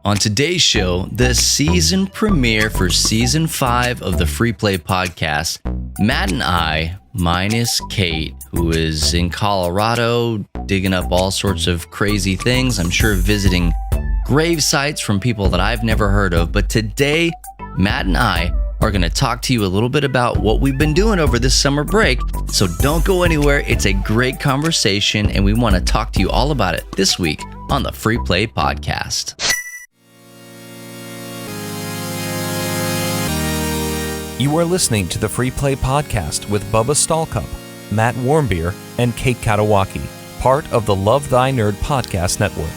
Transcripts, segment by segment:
On today's show, the season premiere for season 5 of the Free Play podcast, Matt and I, minus Kate, who is in Colorado digging up all sorts of crazy things, I'm sure visiting grave sites from people that I've never heard of. But today, Matt and I are going to talk to you a little bit about what we've been doing over this summer break. So don't go anywhere. It's a great conversation, and we want to talk to you all about it this week on the Free Play podcast. You are listening to the Free Play Podcast with Bubba Stallcup, Matt Warmbier, and Kate Katawaki, part of the Love Thy Nerd podcast network.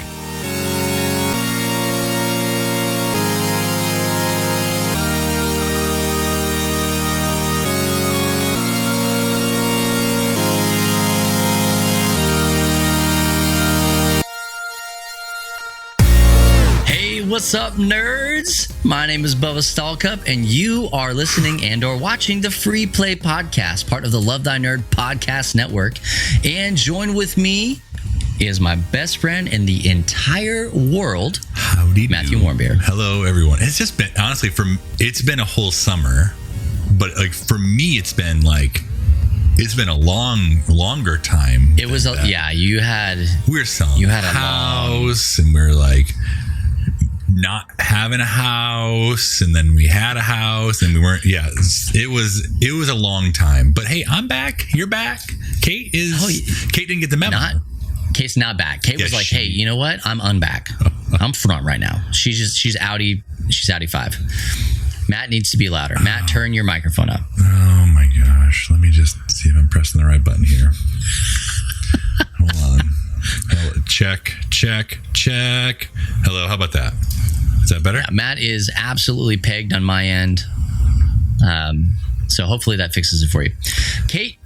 What's up, nerds? My name is Bubba Stallcup, and you are listening and or watching the Free Play Podcast, part of the Love Thy Nerd podcast network. And join with me is my best friend in the entire world, Matthew Warmbier. Hello, everyone. It's just been, honestly, it's been a whole summer, but like for me, it's been a longer time. It was, you had a house, and we're like not having a house, and then we had a house, and we weren't. Yeah, it was a long time. But hey, I'm back. You're back. Kate didn't get the memo. Kate's not back. Kate was like, hey, you know what? I'm unback. I'm front right now. She's outie 5. Matt needs to be louder. Matt, turn your microphone up. Oh my gosh. Let me just see if I'm pressing the right button here. Hold on. Check. Hello, how about that? Is that better? Yeah, Matt is absolutely pegged on my end. So hopefully that fixes it for you. Kate,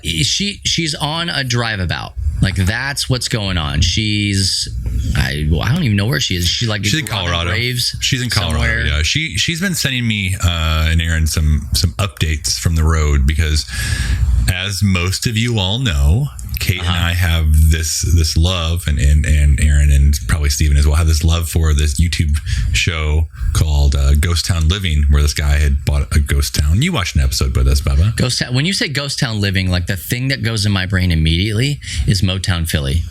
she's on a drive about. Like, that's what's going on. I don't even know where she is. She's in Colorado. She's in Colorado. Somewhere. Yeah, she's been sending me and Aaron some updates from the road because, as most of you all know, Kate and I have this love, and Aaron and probably Steven as well have this love for this YouTube show called Ghost Town Living, where this guy had bought a ghost town. You watched an episode with us, Bubba. Ghost Town. When you say Ghost Town Living, like the thing that goes in my brain immediately is Motown Philly.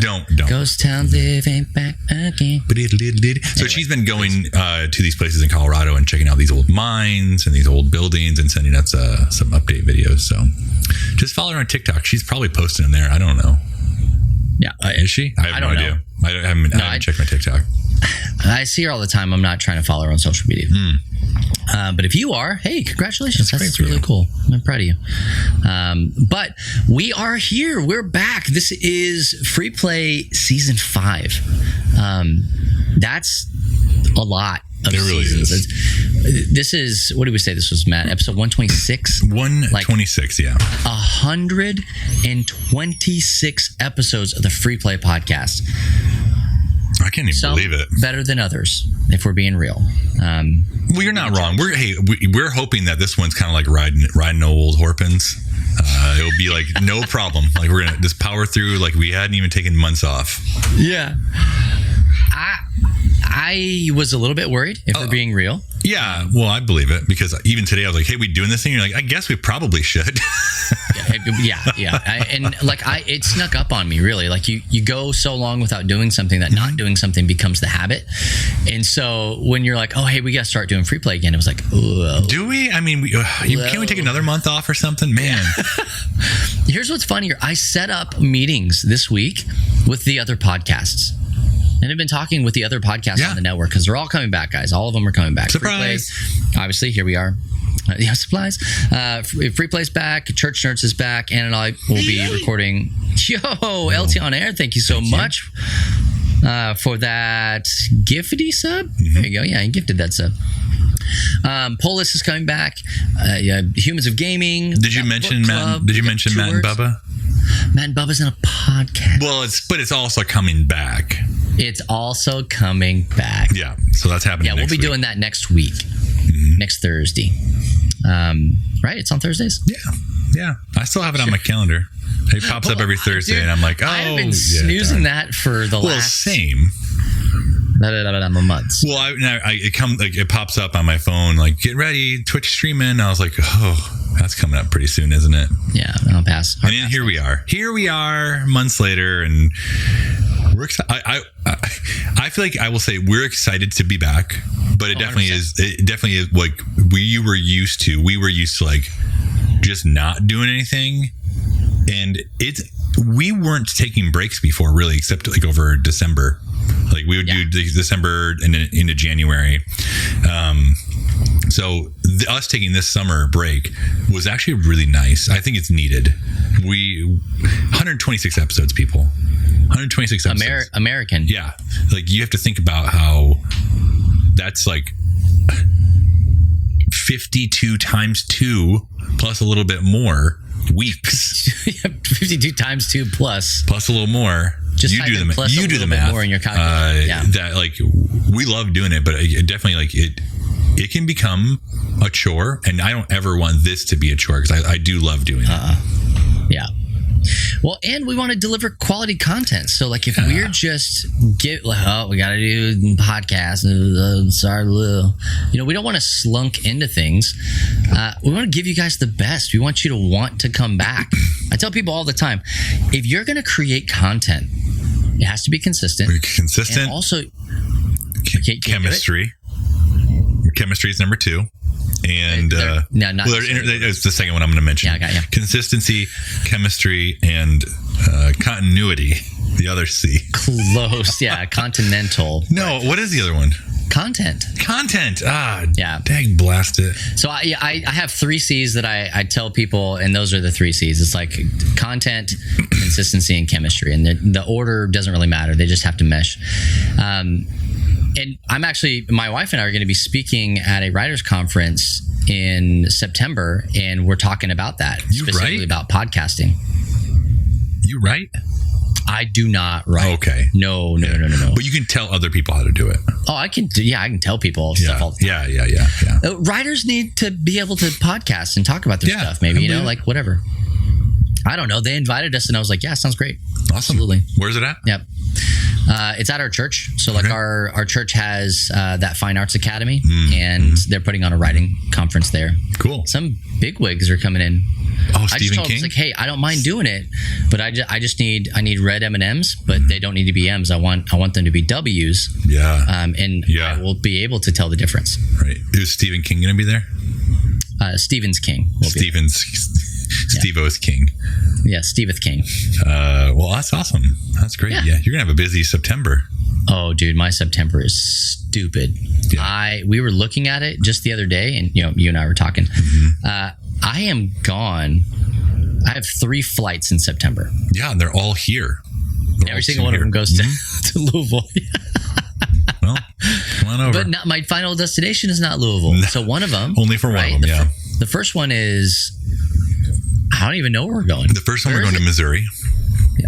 Don't. Ghost Town Living back again. So she's been going to these places in Colorado and checking out these old mines and these old buildings and sending us some update videos. So just follow her on TikTok. She's probably posting them there. I don't know. Yeah. Is she? I have no idea. I haven't checked my TikTok. I see her all the time. I'm not trying to follow her on social media. But if you are, hey, congratulations. That's really cool. I'm proud of you. But we are here. We're back. This is Free Play Season 5. That's a lot of seasons. Is. This is, what did we say this was, Matt? Episode 126? 126, yeah. 126 episodes of the Free Play podcast. I can't even believe it. Better than others, if we're being real. Well, you're not wrong. We're hoping that this one's kind of like riding old Horpins. It'll be like no problem. Like we're gonna just power through. Like we hadn't even taken months off. Yeah. I was a little bit worried, if we're being real. Yeah, well, I believe it, because even today I was like, hey, we doing this thing? You're like, I guess we probably should. Yeah. It snuck up on me, really. Like you go so long without doing something that not doing something becomes the habit. And so when you're like, oh, hey, we got to start doing Free Play again, it was like, oh. Do we? I mean, can't we take another month off or something? Man. Here's what's funnier. I set up meetings this week with the other podcasts. And I've been talking with the other podcasts on the network because they're all coming back, guys. All of them are coming back. Surprise! Free Play, obviously, here we are. Supplies. Free Play's back. Church Nerds is back. Ann and I will be recording. LT on air. Thank you so much for that gifty sub. There you go. Yeah, I gifted that sub. Polis is coming back. Humans of Gaming. Did you mention Matt? Did you mention Matt and Bubba? Matt and Bubba's in a podcast. Well, it's also coming back. It's also coming back. Yeah, so that's happening. Yeah, we'll be doing that next week, next Thursday. Right? It's on Thursdays. Yeah. I still have it on my calendar. It pops up every Thursday, and I'm like, oh, I've been snoozing that for the last. Well, same. months. Well, it pops up on my phone like, get ready, Twitch streaming. I was like, oh, that's coming up pretty soon, isn't it? Yeah, I'll pass. And then here we are months later, and we're excited. I feel like I will say we're excited to be back, but it definitely 100%. is. It definitely is like we were used to like just not doing anything, and we weren't taking breaks before really, except like over December. Like we would do December and into January. So us taking this summer break was actually really nice. I think it's needed. 126 episodes, people. 126 episodes. American. Yeah. Like you have to think about how that's like 52 times 2 plus a little bit more weeks. 52 times 2 plus a little more. Just you do the math. You do the math more in your calculator. That like we love doing it, but it definitely like it can become a chore, and I don't ever want this to be a chore because I do love doing it. Yeah. Well, and we want to deliver quality content. So, like, if we're just we got to do podcasts. Sorry, we don't want to slunk into things. We want to give you guys the best. We want you to want to come back. I tell people all the time, if you're going to create content, it has to be consistent. And also, chemistry. Chemistry is number 2. And it's the second one I'm going to mention. Yeah, I got you. Consistency, chemistry, and continuity. The other C. Close. Yeah, continental. No, what is the other one? Content. Yeah. Dang, blast it. So I have 3 C's that I tell people, and those are the 3 C's. It's like content, consistency, and chemistry. And the order doesn't really matter. They just have to mesh. And my wife and I are going to be speaking at a writers conference in September, and we're talking about that, specifically about podcasting. You write? I do not write. Okay. No. But you can tell other people how to do it. Oh, I can tell people stuff all the time. Yeah. Writers need to be able to podcast and talk about their stuff, maybe, like whatever. I don't know. They invited us, and I was like, yeah, sounds great. Awesome. Absolutely. Where's it at? Yep. It's at our church. So like our church has that Fine Arts Academy, and they're putting on a writing conference there. Cool. Some bigwigs are coming in. Oh, I just told them, like, hey, I don't mind doing it, but I need red M&Ms, but they don't need to be M's. I want them to be W's. Yeah. I will be able to tell the difference. Right. Is Stephen King going to be there? Stephen's King. Steve-O's King. Yeah, Steveth King. Well, that's awesome. That's great. Yeah, you're gonna have a busy September. Oh, dude, my September is stupid. Yeah. We were looking at it just the other day, and you and I were talking. I am gone. I have 3 flights in September. Yeah, and they're all here. Every single one of them goes to Louisville. Well, come on over. But my final destination is not Louisville. No, so one of them. Only for one of them, yeah. The first one is, I don't even know where we're going. The first one we're going to Missouri.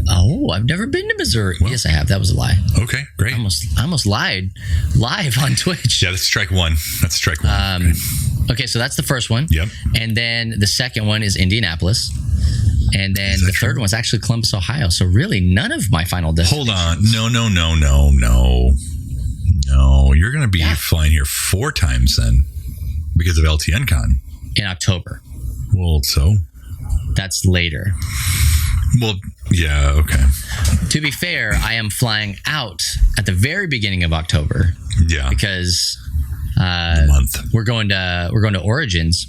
Oh, I've never been to Missouri. Well, yes, I have. That was a lie. Okay, great. I almost lied live on Twitch. Yeah, that's strike one. Okay, so that's the first one. Yep. And then the second one is Indianapolis. And then the third one is actually Columbus, Ohio. So really, none of my final destinations. Hold on. No. You're going to be flying here 4 times then because of LTN Con. In October. Well, so? That's later. Well, yeah, okay. To be fair, I am flying out at the very beginning of October. Yeah. Because month. We're going to Origins,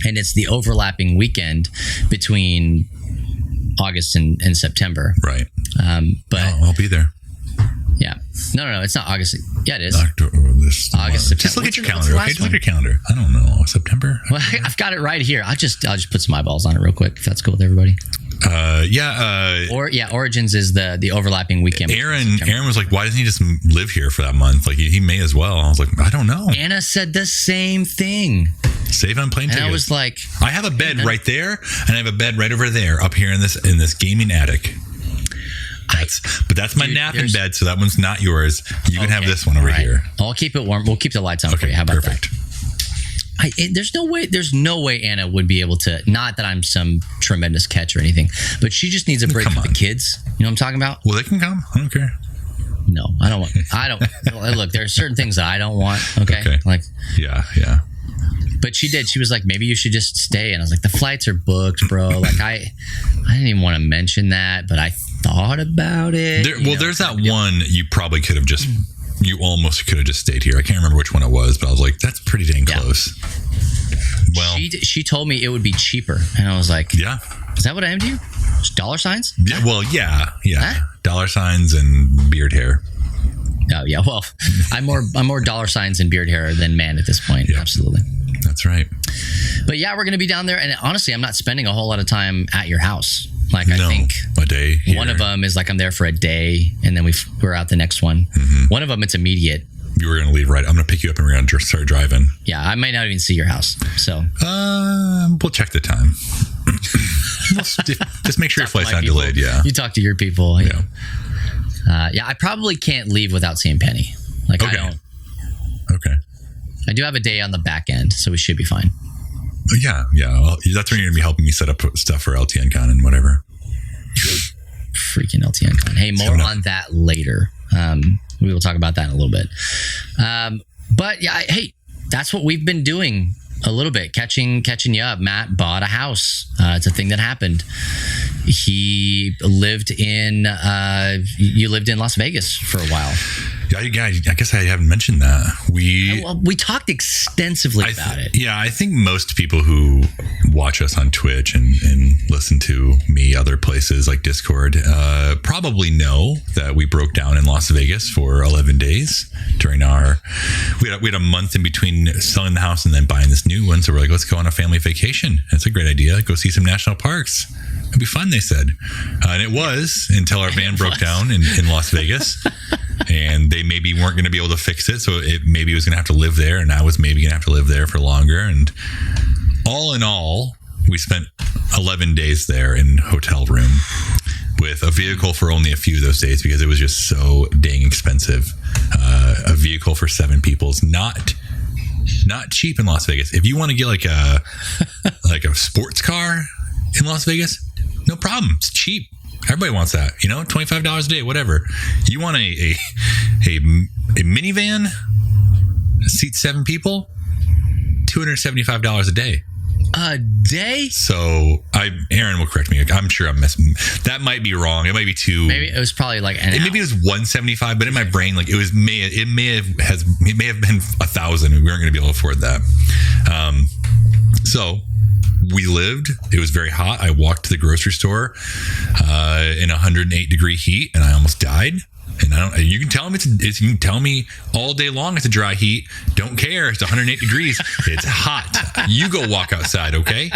and it's the overlapping weekend between August and September. Right. But I'll be there. Yeah. No. It's not August. Yeah, it is. August, September. Just look at your calendar. Okay, just look at your calendar. I don't know. September. Well, I've got it right here. I'll just put some eyeballs on it real quick if that's cool with everybody. Origins is the overlapping weekend. Aaron was like, why doesn't he just live here for that month? Like he may as well. I was like, I don't know. Anna said the same thing. Save on plane tickets. And I was like, I have a bed right there, and I have a bed right over there up here in this gaming attic. That's my napping bed, so that one's not yours. You can have this one over here. I'll keep it warm. We'll keep the lights on for you. How about that? There's no way Anna would be able to. Not that I'm some tremendous catch or anything, but she just needs a break with the kids. You know what I'm talking about? Well, they can come. I don't care. No, I don't want. Look, there are certain things that I don't want. Okay. Like, yeah. But she did. She was like, maybe you should just stay. And I was like, the flights are booked, bro. Like, I didn't even want to mention that, but I thought about it. There's that one you probably could have just, you almost could have just stayed here. I can't remember which one it was, but I was like, that's pretty dang close. Well, she told me it would be cheaper. And I was like, yeah. Is that what I am to you? Just dollar signs? Yeah. Well, yeah. Huh? Dollar signs and beard hair. Oh, yeah. Well, I'm more dollar signs and beard hair than man at this point. Yeah. Absolutely. That's right. But yeah, we're going to be down there. And honestly, I'm not spending a whole lot of time at your house. Like, I think a day here. One of them is like I'm there for a day and then we're out the next one. Mm-hmm. One of them, it's immediate. You were going to leave, right? I'm going to pick you up and we're going to start driving. Yeah, I might not even see your house. So we'll check the time. Just make sure your flight's not delayed. Yeah. You talk to your people. Yeah. I probably can't leave without seeing Penny. Like, okay. I don't. Okay. I do have a day on the back end, so we should be fine. Yeah. Well, that's when you're going to be helping me set up stuff for LTN Con and whatever. Freaking LTN Con. Hey, more on that later. We will talk about that in a little bit. But yeah, hey, that's what we've been doing a little bit, catching you up. Matt bought a house. It's a thing that happened. He lived in you lived in Las Vegas for a while. Yeah, I guess I haven't mentioned that. We talked extensively about it. Yeah, I think most people who watch us on Twitch and listen to me other places like Discord probably know that we broke down in Las Vegas for 11 days during we had a month in between selling the house and then buying this new one. So we're like, let's go on a family vacation. That's a great idea. Go see some national parks. It'd be fun, they said. And it was until our van broke down in Las Vegas. And they maybe weren't going to be able to fix it. So maybe it was going to have to live there. And I was maybe going to have to live there for longer. And all in all, we spent 11 days there in hotel room with a vehicle for only a few of those days because it was just so dang expensive. A vehicle for 7 people is not cheap in Las Vegas. If you want to get like a sports car in Las Vegas, no problem. It's cheap. Everybody wants that, $25 a day, whatever. You want a minivan, seat 7 people, $275 a day. A day? So Aaron will correct me. I'm sure I'm messing. That might be wrong. It might be too. Maybe it was probably like maybe it was 175, but in my brain, like it may have been 1,000. We weren't going to be able to afford that. So we lived. It was very hot. I walked to the grocery store in 108-degree heat, and I almost died. And you can tell me you can tell me all day long it's a dry heat. Don't care. It's 108 degrees. It's hot. You go walk outside, okay?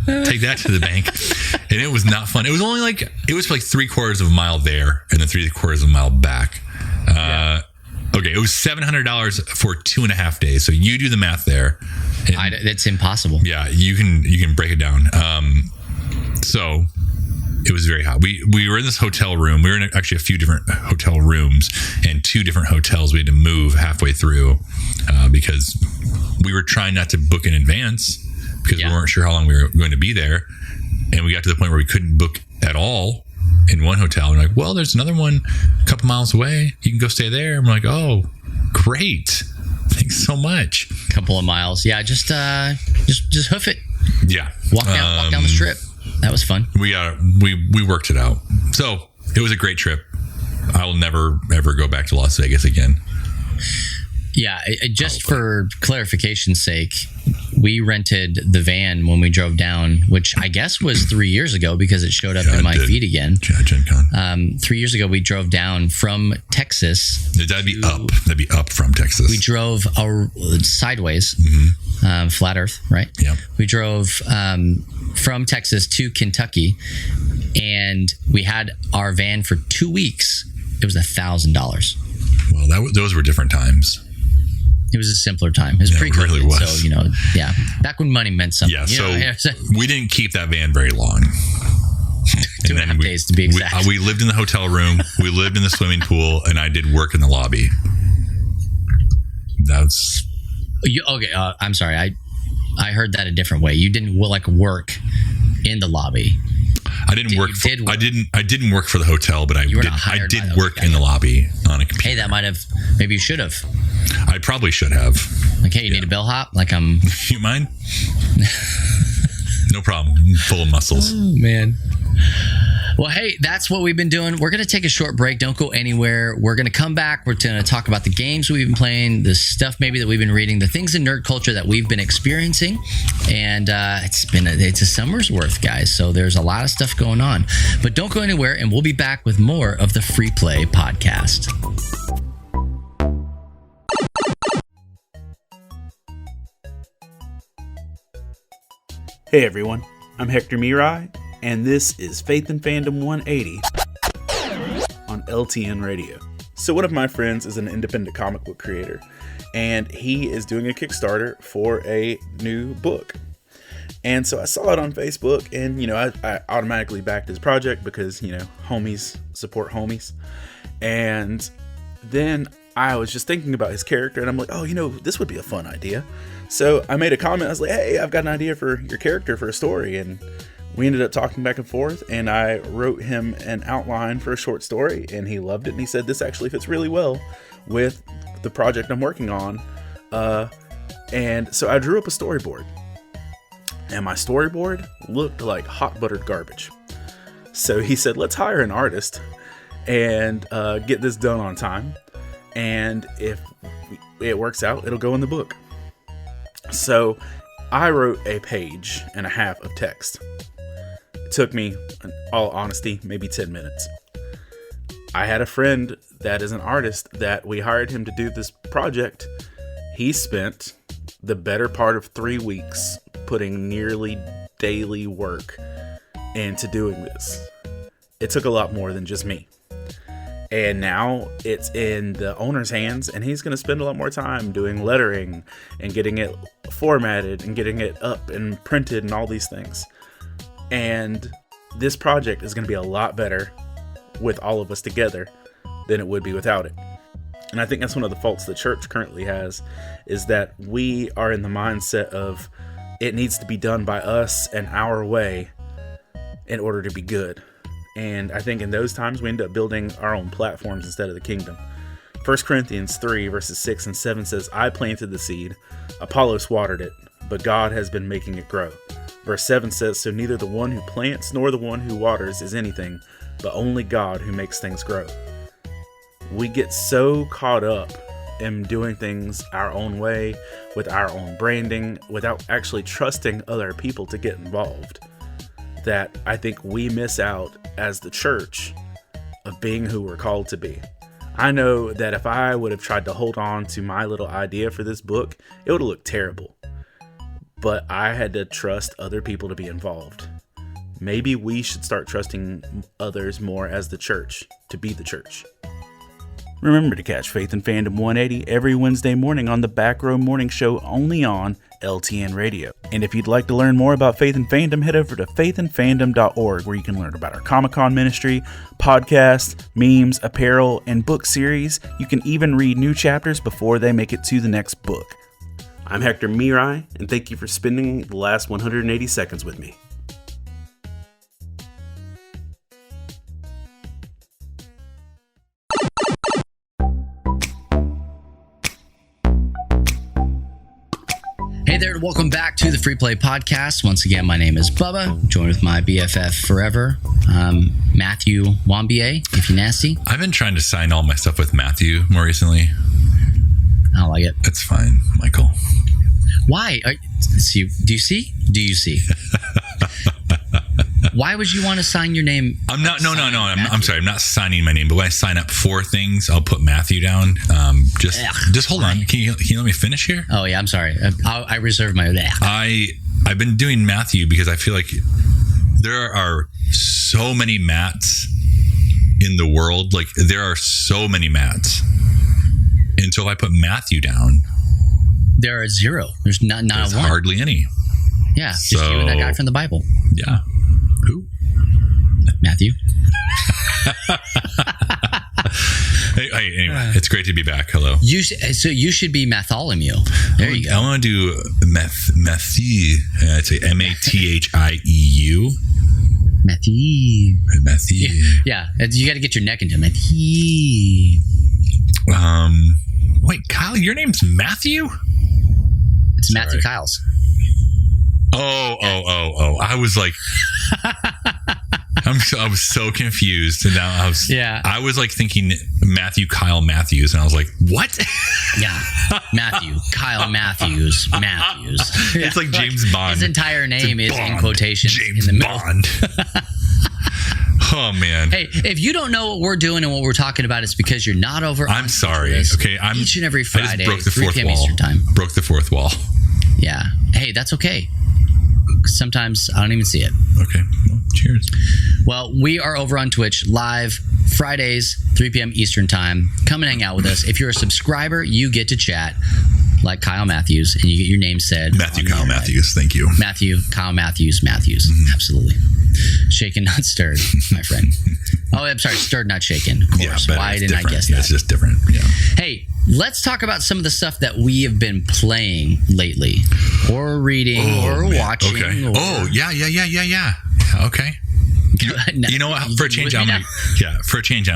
Take that to the bank. And it was not fun. It was only like 3/4 of a mile there and then 3/4 of a mile back. Okay, it was $700 for 2.5 days. So you do the math there. It's impossible. Yeah, you can break it down. So it was very hot. We were in this hotel room. We were in actually a few different hotel rooms and 2 different hotels. We had to move halfway through because we were trying not to book in advance because we weren't sure how long we were going to be there. And we got to the point where we couldn't book at all in one hotel. And we're like, well, there's another one a couple miles away. You can go stay there. And we're like, oh, great. Thanks so much. Couple of miles. Yeah, just hoof it. Yeah. Walk down the strip. That was fun. We worked it out. So it was a great trip. I will never, ever go back to Las Vegas again. Yeah. Just for clarification's sake, we rented the van when we drove down, which I guess was 3 years ago because it showed up in my feed again. Gen Con. 3 years ago, we drove down from Texas. That'd be up. That'd be up from Texas. We drove sideways, flat Earth, right? Yeah. We drove from Texas to Kentucky, and we had our van for 2 weeks. It was $1,000. Well, those were different times. It was a simpler time. It was It really was. So, back when money meant something. Yeah, so we didn't keep that van very long. 2.5 days to be exact. We lived in the hotel room. We lived in the swimming pool, and I did work in the lobby. That's... Okay, I'm sorry. I heard that a different way. You didn't work in the lobby. I didn't work. I didn't work for the hotel, but I did work in the lobby on a computer. Hey, that might have. Maybe you should have. I probably should have. Like, hey, you need a bellhop? Like, You mind? No problem. Full of muscles. Oh, man. Well, hey, that's what we've been doing. We're going to take a short break. Don't go anywhere. We're going to come back. We're going to talk about the games we've been playing, the stuff maybe that we've been reading, the things in nerd culture that we've been experiencing. And it's a summer's worth, guys. So there's a lot of stuff going on. But don't go anywhere, and we'll be back with more of the Free Play Podcast. Hey everyone, I'm Hector Mirai, and this is Faith and Fandom 180 on LTN Radio. So one of my friends is an independent comic book creator, and he is doing a Kickstarter for a new book. And so I saw it on Facebook, and I automatically backed his project because homies support homies. And then I was just thinking about his character, and I'm like, this would be a fun idea. So I made a comment. I was like, hey, I've got an idea for your character for a story. And we ended up talking back and forth, and I wrote him an outline for a short story, and he loved it. And he said, this actually fits really well with the project I'm working on. And so I drew up a storyboard, and my storyboard looked like hot buttered garbage. So he said, let's hire an artist and get this done on time. And if it works out, it'll go in the book. So I wrote a page and a half of text. It took me, in all honesty, maybe 10 minutes. I had a friend that is an artist that we hired him to do this project. He spent the better part of 3 weeks putting nearly daily work into doing this. It took a lot more than just me. And now it's in the owner's hands, and he's going to spend a lot more time doing lettering and getting it formatted and getting it up and printed and all these things. And this project is going to be a lot better with all of us together than it would be without it. And I think that's one of the faults the church currently has, is that we are in the mindset of it needs to be done by us and our way in order to be good. And I think in those times we end up building our own platforms instead of the kingdom. 1 Corinthians 3 verses 6 and 7 says, I planted the seed, Apollos watered it, but God has been making it grow. Verse 7 says, so neither the one who plants nor the one who waters is anything, but only God who makes things grow. We get so caught up in doing things our own way, with our own branding, without actually trusting other people to get involved, that I think we miss out as the church of being who we're called to be. I know that if I would have tried to hold on to my little idea for this book, it would have looked terrible. But I had to trust other people to be involved. Maybe we should start trusting others more as the church, to be the church. Remember to catch Faith and Fandom 180 every Wednesday morning on the Back Row Morning Show, only on LTN Radio. And if you'd like to learn more about Faith and Fandom, head over to faithandfandom.org, where you can learn about our Comic-Con ministry, podcast, memes, apparel, and book series. You can even read new chapters before they make it to the next book. I'm Hector Mirai, and thank you for spending the last 180 seconds with me. Hey there, welcome back to the Free Play Podcast. Once again, my name is Bubba, joined with my BFF forever, Matthew Wambier, if you nasty. I've been trying to sign all my stuff with Matthew more recently. I don't like it. It's fine, Michael. Why? Do you see? Why would you want to sign your name? I'm not. No. I'm sorry. I'm not signing my name. But when I sign up for things, I'll put Matthew down. Just hold on. Can you let me finish here? Oh yeah. I'm sorry. I reserve my. I've been doing Matthew because I feel like there are so many Matts in the world. Like there are so many Matts, and so if I put Matthew down, there are zero. There's not one. Hardly any. Yeah. Just you and that guy from the Bible. Yeah. Who? Matthew. Hey, anyway, it's great to be back. Hello. So you should be Matholomew. There you go. I want to do Matthew. It's Mathieu. Matthew. Matthew. Yeah, you got to get your neck into Matthew. Wait, Kyle, your name's Matthew? It's Matthew Kyles. Oh. I was like, I was so confused. And now I was like thinking Matthew Kyle Matthews. And I was like, what? Yeah. Matthew Kyle Matthews. It's like James Bond. His entire name is Bond. in quotations James in the Bond. Oh, man. Hey, if you don't know what we're doing and what we're talking about, it's because you're not over. I'm sorry. Okay. Each and every Friday, I just broke the 3 fourth p.m. wall. Eastern time. Broke the fourth wall. Yeah. Hey, that's okay. Sometimes I don't even see it. Okay. Well, cheers. Well, we are over on Twitch live Fridays, 3 p.m. Eastern time. Come and hang out with us. If you're a subscriber, you get to chat like Kyle Matthews, and you get your name said. Matthew Kyle Matthews. Thank you. Matthew Kyle Matthews. Mm-hmm. Absolutely. Shaken, not stirred, my friend. Oh, I'm sorry. Stirred, not shaken. Of course. Yeah, why didn't I guess that? that? It's just different. Yeah. Hey, let's talk about some of the stuff that we have been playing lately, or reading, watching. Okay. Yeah. Okay. You know what? For a change, I'm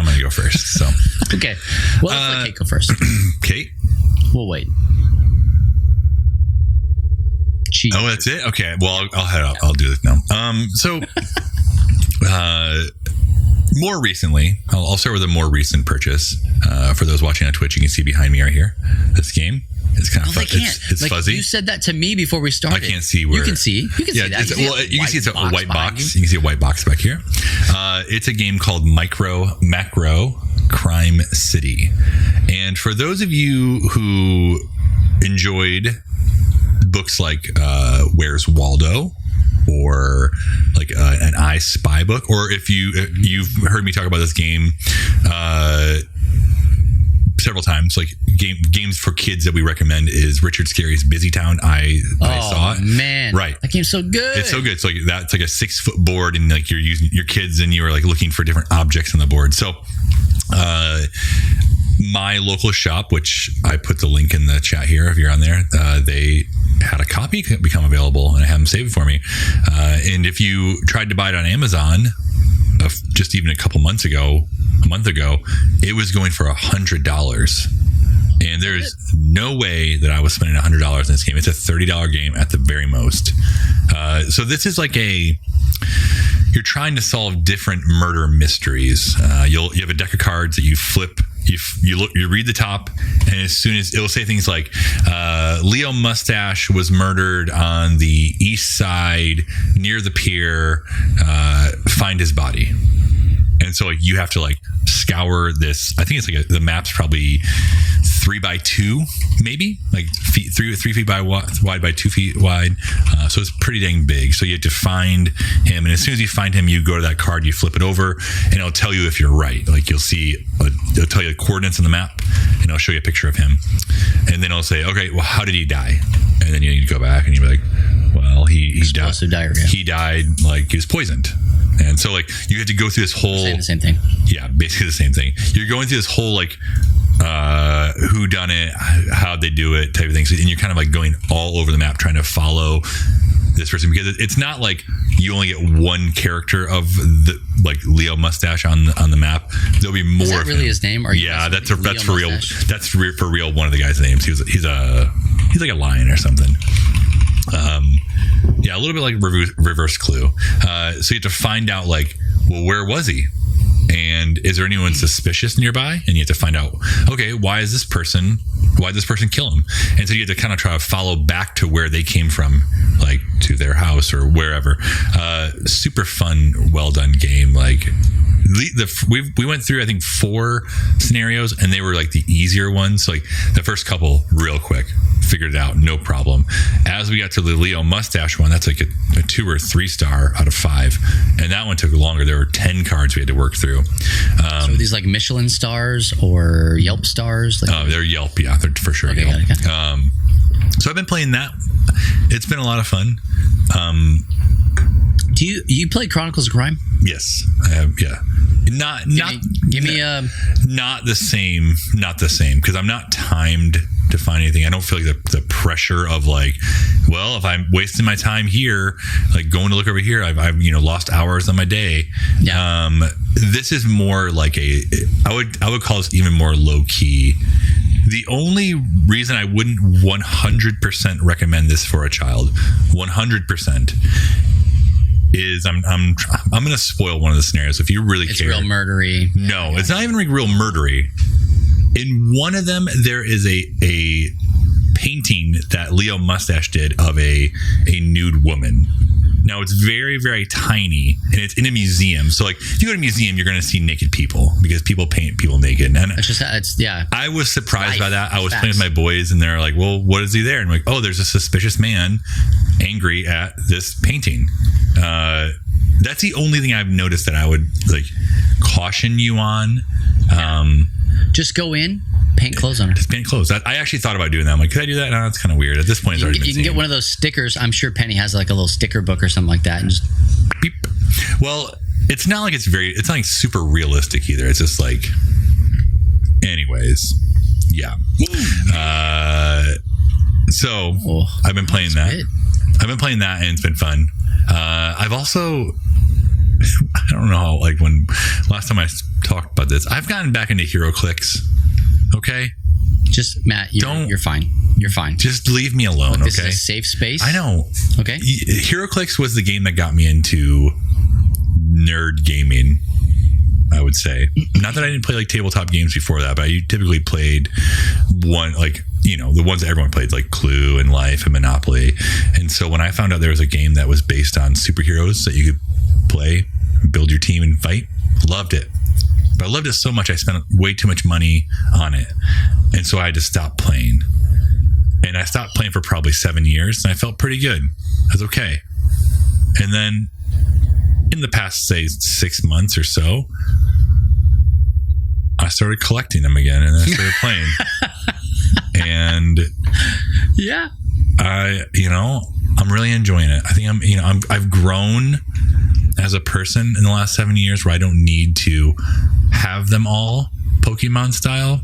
gonna go first. So. Okay. Well, let's let Kate go first. Kate. We'll wait. Cheese. Oh, that's it. Okay. Well, I'll head up. I'll do this now. So, more recently, I'll start with a more recent purchase. For those watching on Twitch, you can see behind me right here. This game. It's kind of it's fuzzy. You said that to me before we started. I can't see where. You can see. You can see that. You can see it's a white box. You can see a white box back here. It's a game called Macro Crime City. And for those of you who enjoyed books like Where's Waldo, or like an I Spy book, or if you've heard me talk about this game several times, like games for kids that we recommend is Richard Scarry's Busy Town. I saw it. Man, right? That game's so good. It's so good. So like that's like a 6-foot board, and like you're using your kids, and you are like looking for different objects on the board. So, my local shop, which I put the link in the chat here if you're on there, they had a copy become available, and I have them saved for me. And if you tried to buy it on Amazon, just even a month ago, it was going for $100. And there's no way that I was spending $100 in this game. It's a $30 game at the very most. So this is like you're trying to solve different murder mysteries. You have a deck of cards that you flip. You read the top, and as soon as it will say things like Leo Mustache was murdered on the east side near the pier, find his body. And so like you have to like scour this. I think it's like the map's probably 3x2, maybe like 3 feet wide by 2 feet wide. So it's pretty dang big. So you have to find him, and as soon as you find him, you go to that card, you flip it over, and it'll tell you if you're right. Like you'll see, it'll tell you the coordinates on the map, and it'll show you a picture of him, and then it'll say, okay, well, how did he die? And then you need to go back, and you'll be like, well, he died. Diarrhea. He died like he was poisoned. And so like you have to go through this whole saying the same thing. Yeah, basically the same thing. You're going through this whole like who done it, how'd they do it type of thing. So, and you're kind of like going all over the map trying to follow this person, because it's not like you only get one character of the like Leo Mustache on the map. There'll be more. Is that really his name? That's for real. That's for real. One of the guys' names. He's like a lion or something. A little bit like reverse Clue. So you have to find out like, well, where was he? And is there anyone suspicious nearby? And you have to find out, okay, why did this person kill him? And so you have to kind of try to follow back to where they came from, like to their house or wherever. Super fun, well done game. Like we went through, I think, 4 scenarios, and they were like the easier ones. So like the first couple, real quick, figured it out, no problem. As we got to the Leo Mustache one, that's like a 2 or 3 star out of 5, and that one took longer. There were 10 cards we had to work through. So are these like Michelin stars or Yelp stars? Like, they're Yelp, yeah, they're for sure. Okay, Yelp. got it. So I've been playing that. It's been a lot of fun. Do you play Chronicles of Crime? Yes, I have. Yeah, not the same, because I'm not timed to find anything. I don't feel like the pressure of like, well, if I'm wasting my time here, like going to look over here, I've lost hours on my day. Yeah. This is more like I would call this even more low key. The only reason I wouldn't 100% recommend this for a child, 100%, is I'm going to spoil one of the scenarios. If you really care, it's real murdery. No, it's not even like real murdery. In one of them, there is a painting that Leo Mustache did of a nude woman. Now it's very, very tiny, and it's in a museum. So like, if you go to a museum, you're going to see naked people because people paint people naked. And I was surprised by that. I was playing with my boys, and they're like, "Well, what is he there?" And I'm like, "Oh, there's a suspicious man angry at this painting." That's the only thing I've noticed that I would like caution you on. Just go in, paint clothes on her. Just paint clothes. I actually thought about doing that. I'm like, could I do that? No, that's kind of weird. At this point, it's already been you can get one of those stickers. I'm sure Penny has like a little sticker book or something like that, and just beep. Well, it's not like it's not like super realistic either. It's just like, anyways, yeah. So I've been playing that. I've been playing that, and it's been fun. I've also, I don't know how, like when last time I talked about this, I've gotten back into HeroClix. Okay, just Matt, you're fine. You're fine. Just leave me alone. This okay, is a safe space. I know. Okay, HeroClix was the game that got me into nerd gaming, I would say. Not that I didn't play like tabletop games before that, but I typically played one, like, the ones that everyone played, like Clue and Life and Monopoly. And so when I found out there was a game that was based on superheroes that you could play, build your team and fight, loved it. But I loved it so much, I spent way too much money on it. And so I had to stop playing. And I stopped playing for probably 7 years, and I felt pretty good. I was okay. And then in the past, say, 6 months or so, I started collecting them again, and I started playing. And yeah, I'm really enjoying it. I think I've grown as a person in the last 7 years, where I don't need to have them all Pokemon style.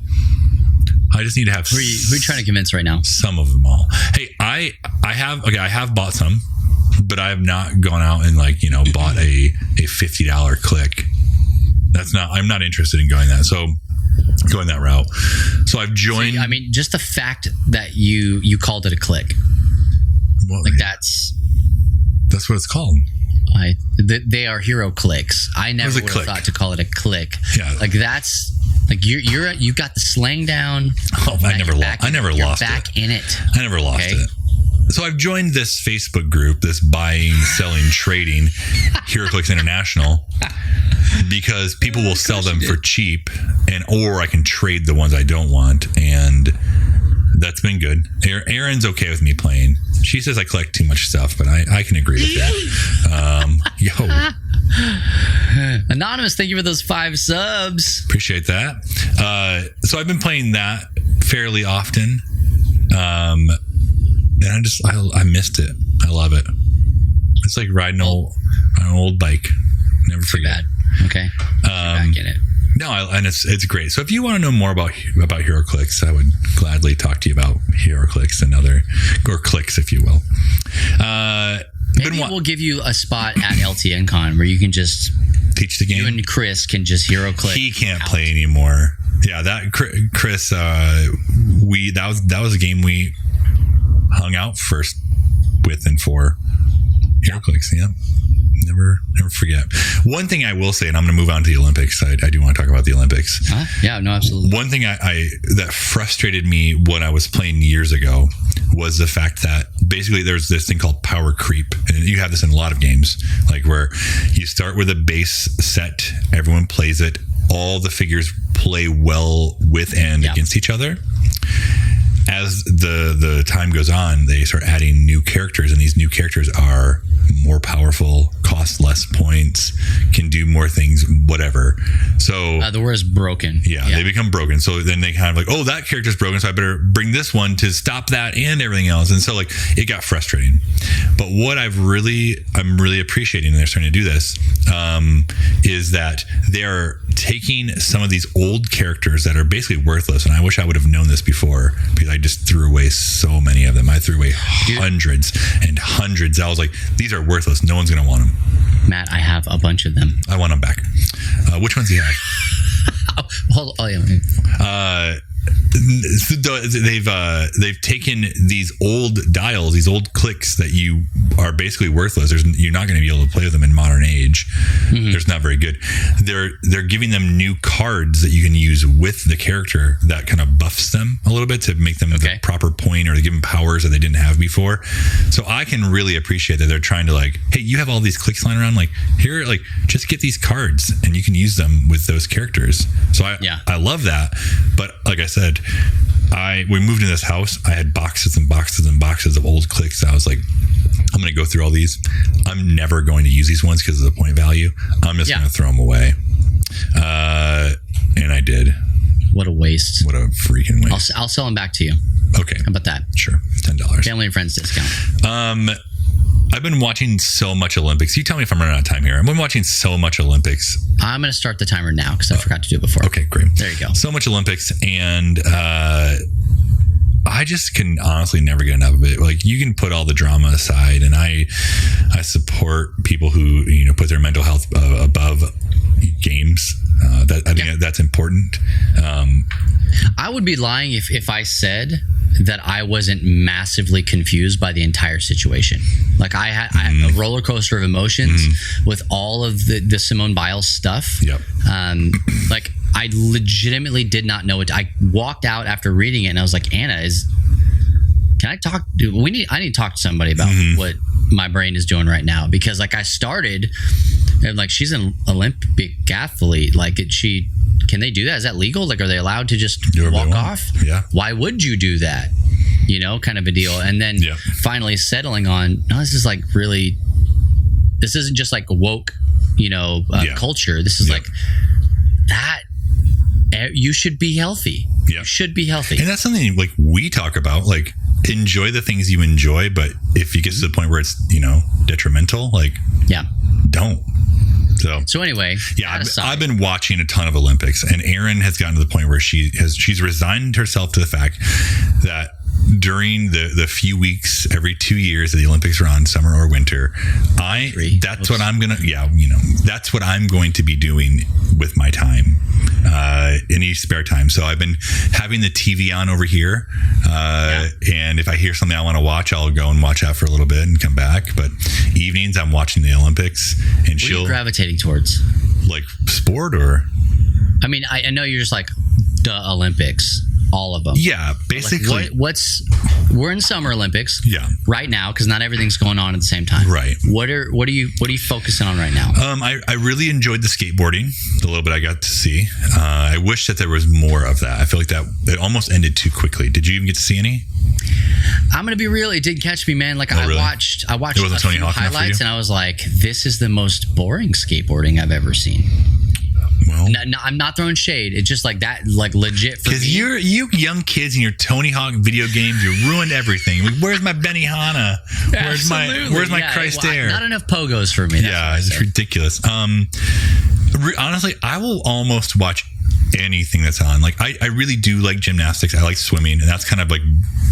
I just need to have. Who are you trying to convince right now? Some of them all. Hey, I have bought some, but I have not gone out and bought a $50 click. I'm not interested in going that route. So I've joined. See, I mean, just the fact that you called it a click, well, that's what it's called. They are hero clicks. I never would have thought to call it a click. Yeah, like that's like you got the slang down. Oh, I never lost it. Back in it. I never lost it. So I've joined this Facebook group, this buying, selling, trading, HeroClix International, because people will sell them for cheap, or I can trade the ones I don't want, and that's been good. Erin's okay with me playing. She says I collect too much stuff, but I can agree with that. Anonymous, thank you for those 5 subs. Appreciate that. So I've been playing that fairly often. And I missed it. I love it. It's like riding an old bike. Never forget. Okay. Back in it. No, and it's great. So if you want to know more about HeroClix, I would gladly talk to you about HeroClix or clicks, if you will. Maybe we'll give you a spot at LTN Con where you can just teach the game. You and Chris can just HeroClix. He can't play anymore. Yeah, that Chris. That was a game we hung out first with and for HeroClix. Yeah. Never forget. One thing I will say, and I'm going to move on to the Olympics. I do want to talk about the Olympics. Yeah, no, absolutely. One thing that frustrated me when I was playing years ago was the fact that basically there's this thing called power creep, and you have this in a lot of games, like where you start with a base set, everyone plays it, all the figures play well with and against each other. As the time goes on, they start adding new characters, and these new characters are more powerful, cost less points, can do more things, whatever. So the word is broken. Yeah, they become broken. So then they kind of like, oh, that character's broken, so I better bring this one to stop that and everything else. And so like it got frustrating. But what I'm really appreciating, and they're starting to do this, is that they're taking some of these old characters that are basically worthless, and I wish I would have known this before because I just threw away so many of them. I threw away hundreds and hundreds. I was like, these are worthless. No one's going to want them. Matt, I have a bunch of them. I want them back. Which ones do you have? They've taken these old dials, these old clicks that you are basically worthless. You're not going to be able to play with them in modern age. They're not very good. They're giving them new cards that you can use with the character that kind of buffs them a little bit to make them the proper point, or to give them powers that they didn't have before. So I can really appreciate that they're trying to like, hey, you have all these clicks lying around, like here, like just get these cards and you can use them with those characters. So I love that. But like I said, we moved into this house. I had boxes and boxes and boxes of old clicks. I was like, I'm going to go through all these. I'm never going to use these ones because of the point value. I'm just going to throw them away. And I did. What a waste. What a freaking waste. I'll sell them back to you. Okay. How about that? Sure. $10. Family and friends discount. I've been watching so much Olympics. You tell me if I'm running out of time here. I've been watching so much Olympics. I'm going to start the timer now because I forgot to do it before. Okay, great. There you go. So much Olympics, and I just can honestly never get enough of it. Like, you can put all the drama aside, and I support people who put their mental health above games. I think that's important. I would be lying if I said that I wasn't massively confused by the entire situation. Like I had a roller coaster of emotions with all of the Simone Biles stuff. Yep. Like I legitimately did not know it. I walked out after reading it and I was like, Anna, can I talk? I need to talk to somebody about what my brain is doing right now, because like I started and like she's an Olympic athlete. Like can they do that? Is that legal? Like, are they allowed to just walk off? Yeah. Why would you do that? Kind of a deal. And then finally settling on, no, this isn't just like woke, culture. This is like that. You should be healthy. Yeah. You should be healthy. And that's something like we talk about, like enjoy the things you enjoy. But if you get to the point where it's, detrimental, like, don't. So anyway, I've been watching a ton of Olympics, and Erin has gotten to the point where she's resigned herself to the fact that during the few weeks every 2 years that the Olympics are on, summer or winter, that's what I'm going to be doing with my time, any spare time. So I've been having the TV on over here, and if I hear something I want to watch, I'll go and watch that for a little bit and come back. But evenings I'm watching the Olympics, and what are you gravitating towards? Like sport, or? I mean, I know you're just like the Olympics. All of them. Yeah, basically. Like we're in Summer Olympics. Yeah. Right now, because not everything's going on at the same time. Right. What are you focusing on right now? I really enjoyed the skateboarding, the little bit I got to see. I wish that there was more of that. I feel like that it almost ended too quickly. Did you even get to see any? I'm gonna be real. It did catch me, man. Like I watched it wasn't a Tony few Hawk highlights, and I was like, this is the most boring skateboarding I've ever seen. Well, no, I'm not throwing shade. It's just like that, like legit for me. Because you young kids and your Tony Hawk video games, you ruined everything. Where's my Benihana? Where's my Christ Air? Not enough pogos for me. It's ridiculous. Honestly, I will almost watch anything that's on. Like I really do like gymnastics. I like swimming, and that's kind of like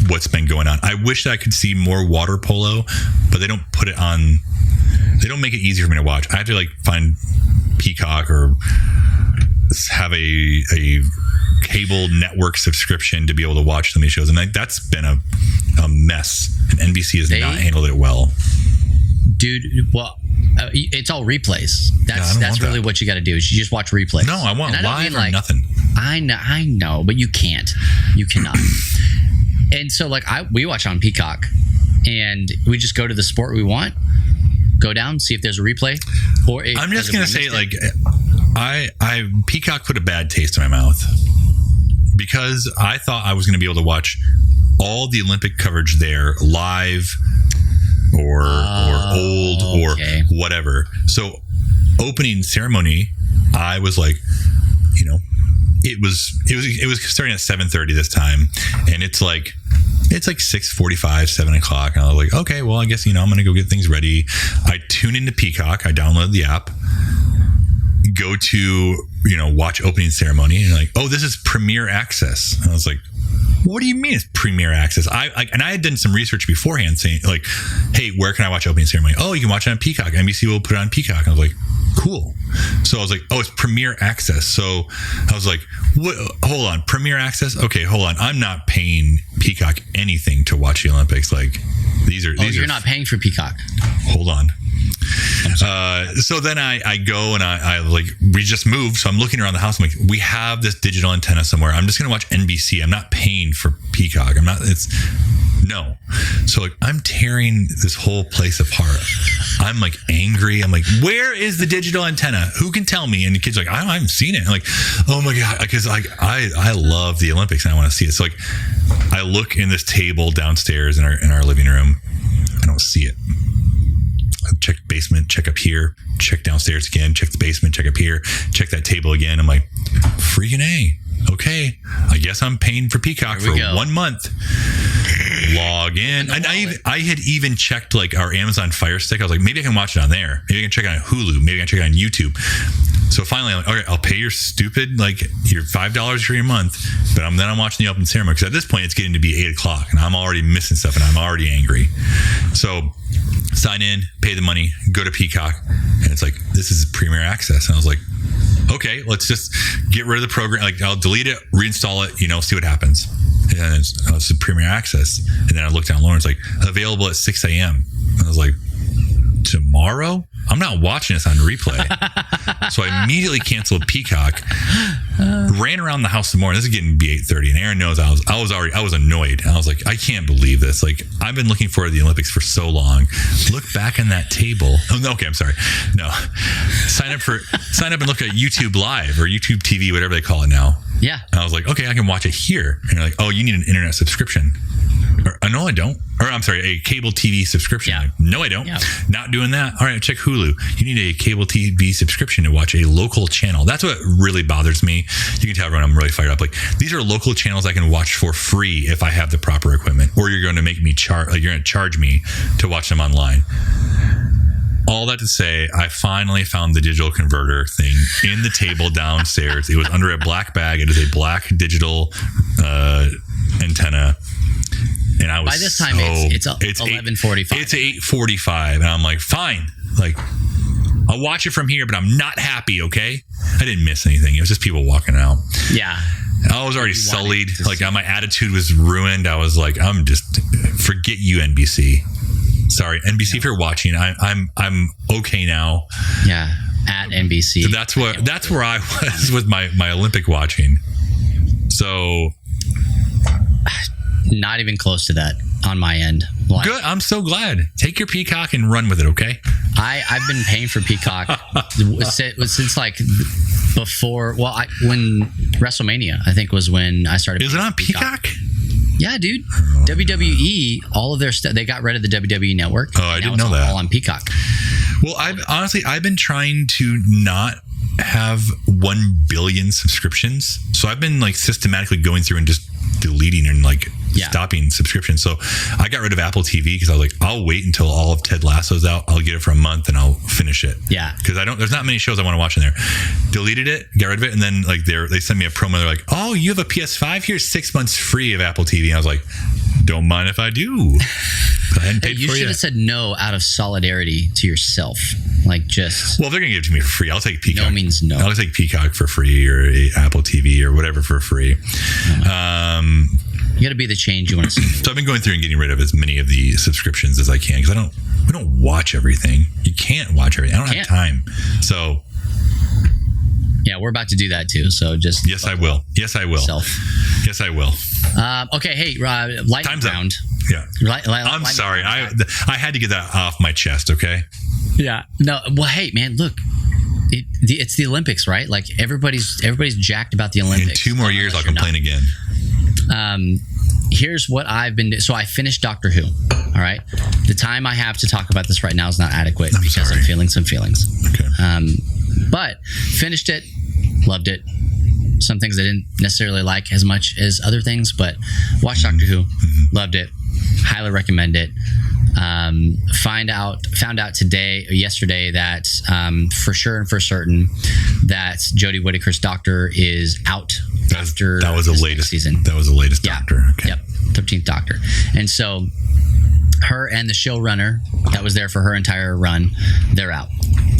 what's been going on. I wish that I could see more water polo, but they don't put it on. They don't make it easy for me to watch. I have to like find Peacock or have a cable network subscription to be able to watch some of these shows, and that's been a mess, and NBC has not handled it well, dude. Well, it's all replays. That's really what you got to do, is you just watch replays. No, I want live or nothing. I know, but you cannot. And so like we watch on Peacock, and we just go to the sport we want, go down, see if there's a replay. Or I'm just gonna say, like, I Peacock put a bad taste in my mouth, because I thought I was gonna be able to watch all the Olympic coverage there live or old or whatever. So opening ceremony, I was like, it was starting at 7:30 this time, and it's like 6:45, 7 o'clock, and I was like, okay, well, I guess I'm gonna go get things ready. I tune into Peacock. I download the app, go to, watch opening ceremony, and like, oh, this is Premier Access. And I was like, what do you mean it's Premier Access? I had done some research beforehand saying like, hey, where can I watch opening ceremony? Oh, you can watch it on Peacock. NBC will put it on Peacock. And I was like, cool. So I was like, oh, it's Premier Access. So I was like, what? Hold on, Premier Access? Okay, hold on. I'm not paying Peacock anything to watch the Olympics. Like you're not paying for Peacock. Hold on. So then I go and I like, we just moved. So I'm looking around the house. I'm like, we have this digital antenna somewhere. I'm just going to watch NBC. I'm not paying for Peacock. No. So like, I'm tearing this whole place apart. I'm like angry. I'm like, where is the digital antenna? Who can tell me? And the kid's like, I haven't seen it. I'm like, oh my God. Because like, I love the Olympics and I want to see it. So like, I look in this table downstairs in our living room. I don't see it. Check basement, check up here, check downstairs again, check the basement, check up here, check that table again. I'm like, freaking A. Okay, I guess I'm paying for Peacock for 1 month. Log in. And I had even checked like our Amazon Fire Stick. I was like, maybe I can watch it on there. Maybe I can check it on Hulu. Maybe I can check it on YouTube. So finally, I'm like, okay, I'll pay your stupid, like your $5 for your month, but I'm watching the open ceremony because at this point it's getting to be 8:00 and I'm already missing stuff and I'm already angry. So sign in, pay the money, go to Peacock, and it's like, this is Premier Access. And I was like, okay, let's just get rid of the program. Like, I'll delete it, reinstall it, see what happens. And it's Premier Access. And then I looked down lower and it's like, available at 6 a.m. And I was like, tomorrow? I'm not watching this on replay. So I immediately canceled Peacock, ran around the house some more. This is getting to be 8:30 and Aaron knows I was annoyed. I was like, I can't believe this. Like, I've been looking forward to the Olympics for so long. Look back on that table. Oh, no, okay, I'm sorry. No. Sign up and look at YouTube Live or YouTube TV, whatever they call it now. Yeah. And I was like, okay, I can watch it here. And they're like, oh, you need an internet subscription. No, I don't. Or I'm sorry, a cable TV subscription. Yeah. Like, no, I don't. Yeah. Not doing that. All right, check Hulu. You need a cable TV subscription to watch a local channel. That's what really bothers me. You can tell everyone I'm really fired up. Like, these are local channels I can watch for free if I have the proper equipment. Or you're going to make me you're going to charge me to watch them online. All that to say, I finally found the digital converter thing in the table downstairs. It was under a black bag. It is a black digital antenna. And I was by this time it's 11:45. It's 8:45, and I'm like, fine, like I'll watch it from here, but I'm not happy. Okay, I didn't miss anything. It was just people walking out. Yeah, I was already sullied. Like my attitude was ruined. I was like, forget you, NBC. Sorry, NBC, if you're watching, I'm okay now. Yeah, at NBC. So that's where I was with my Olympic watching. So. Not even close to that on my end. Like, good. I'm so glad. Take your Peacock and run with it, okay? I've been paying for Peacock since like before. Well, when WrestleMania, I think, was when I started. Is it on Peacock? Yeah, dude. WWE, all of their stuff, they got rid of the WWE network. Oh, I didn't know that. All on Peacock. Well, I've been trying to not have 1 billion subscriptions. So I've been like systematically going through and just deleting and like stopping subscriptions. So I got rid of Apple TV because I was like, I'll wait until all of Ted Lasso's out. I'll get it for a month and I'll finish it. Yeah. Because there's not many shows I want to watch in there. Deleted it, got rid of it. And then like they sent me a promo. They're like, oh, you have a PS5? Here's 6 months free of Apple TV. And I was like, don't mind if I do. I hadn't paid you for it. You should have said no out of solidarity to yourself. Like just. Well, if they're going to give it to me for free, I'll take Peacock. No means no. I'll take Peacock for free or Apple TV or whatever for free. You got to be the change you want to see. So I've been going through and getting rid of as many of the subscriptions as I can because we don't watch everything. You can't watch everything. I don't have time. So yeah, we're about to do that too. So just yes, I will. Yes, I will. Yes, I will. Okay, hey, lightning round. Yeah, I'm sorry. I had to get that off my chest. Okay. Yeah. No. Well, hey, man, look. It's the Olympics, right? Like everybody's jacked about the Olympics. In 2 more years, I'll complain again. Here's what I've been doing. So I finished Doctor Who. All right. The time I have to talk about this right now is not adequate because I'm feeling some feelings. Okay. But finished it, loved it. Some things I didn't necessarily like as much as other things, but watched Doctor Who, loved it, highly recommend it. Found out today or yesterday that for sure and for certain that Jodie Whittaker's Doctor is out after that was the latest season. That was the latest Doctor. Okay. Yep, 13th Doctor. And so her and the showrunner that was there for her entire run, they're out.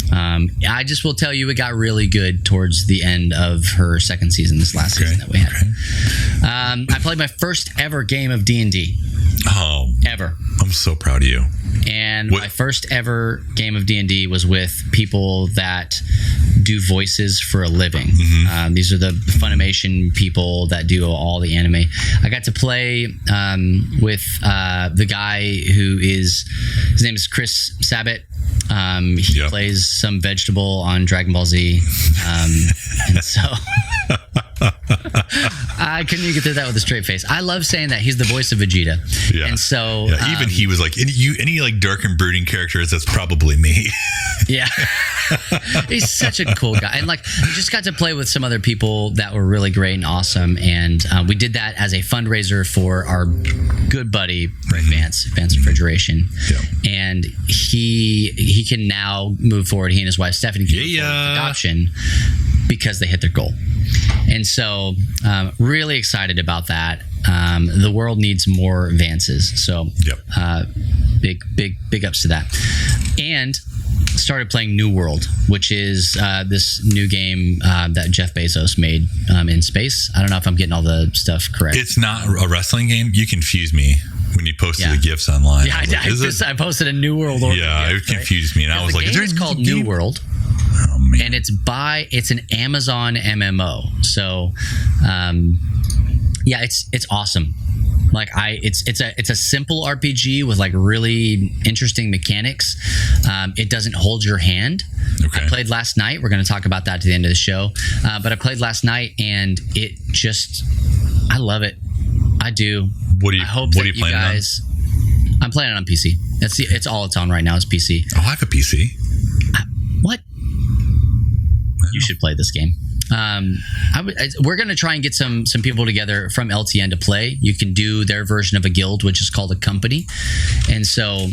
I just will tell you, it got really good towards the end of her second season, this last season that we had. I played my first ever game of D&D. Oh, ever. I'm so proud of you. And my first ever game of D&D was with people that do voices for a living. These are the Funimation people that do all the anime. I got to play with the guy who his name is Chris Sabat. He plays some vegetable on Dragon Ball Z. And so I couldn't even get through that with a straight face. I love saying that. He's the voice of Vegeta. Yeah. And so even he was like, any like dark and brooding characters, that's probably me. Yeah. He's such a cool guy. And like, we just got to play with some other people that were really great and awesome. And we did that as a fundraiser for our good buddy, Advanced Refrigeration. Yep. And he can now move forward. He and his wife, Stephanie, can move forward with adoption because they hit their goal. And so really excited about that. The world needs more Vances. So big ups to that. And started playing New World, which is this new game that Jeff Bezos made in space. I don't know if I'm getting all the stuff correct. It's not a wrestling game. You confused me when you posted the GIFs online. Yeah, I posted a New World order. Yeah, it confused me. And I was like, it's called New World. Oh, man. And it's an Amazon MMO. So it's awesome. Like it's a simple RPG with like really interesting mechanics. It doesn't hold your hand. Okay. I played last night. We're going to talk about that to the end of the show. But I played last night and I love it. I do. What are you playing guys, on? I'm playing it on PC. It's all it's on right now is PC. Oh, I have a PC. What? You should play this game. We're going to try and get some people together from LTN to play. You can do their version of a guild, which is called a company. And so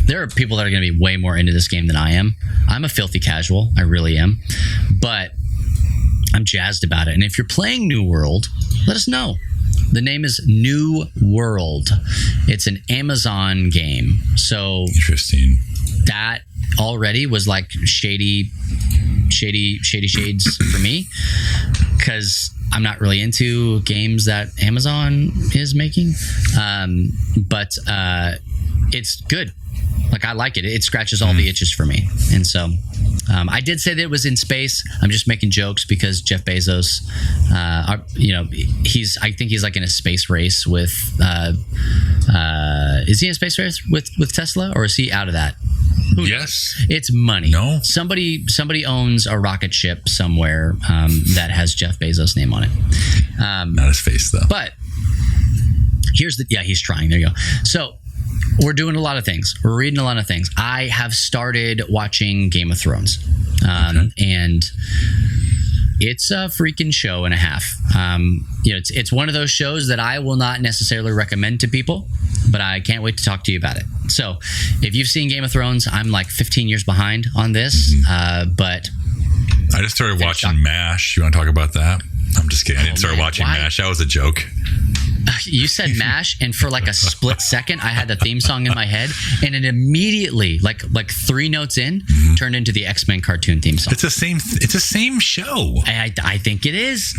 there are people that are going to be way more into this game than I am. I'm a filthy casual. I really am. But I'm jazzed about it. And if you're playing New World, let us know. The name is New World. It's an Amazon game. So interesting. That already was like shady shades for me, because I'm not really into games that Amazon is making. But it's good. Like, I like it. It scratches all the itches for me. And so I did say that it was in space. I'm just making jokes because Jeff Bezos, I think he's like in a space race with, is he in a space race with Tesla, or is he out of that? Yes. It's money. No. Somebody owns a rocket ship somewhere that has Jeff Bezos' name on it. Not his face, though. But he's trying. There you go. So we're doing a lot of things. We're reading a lot of things. I have started watching Game of Thrones. And it's a freaking show and a half. It's one of those shows that I will not necessarily recommend to people, but I can't wait to talk to you about it. So if you've seen Game of Thrones, I'm like 15 years behind on this. But I just started watching MASH. You want to talk about that? I'm just kidding. I didn't start watching MASH. That was a joke. You said MASH, and for like a split second, I had the theme song in my head, and it immediately, like 3 notes in, turned into the X-Men cartoon theme song. It's the same show. I think it is.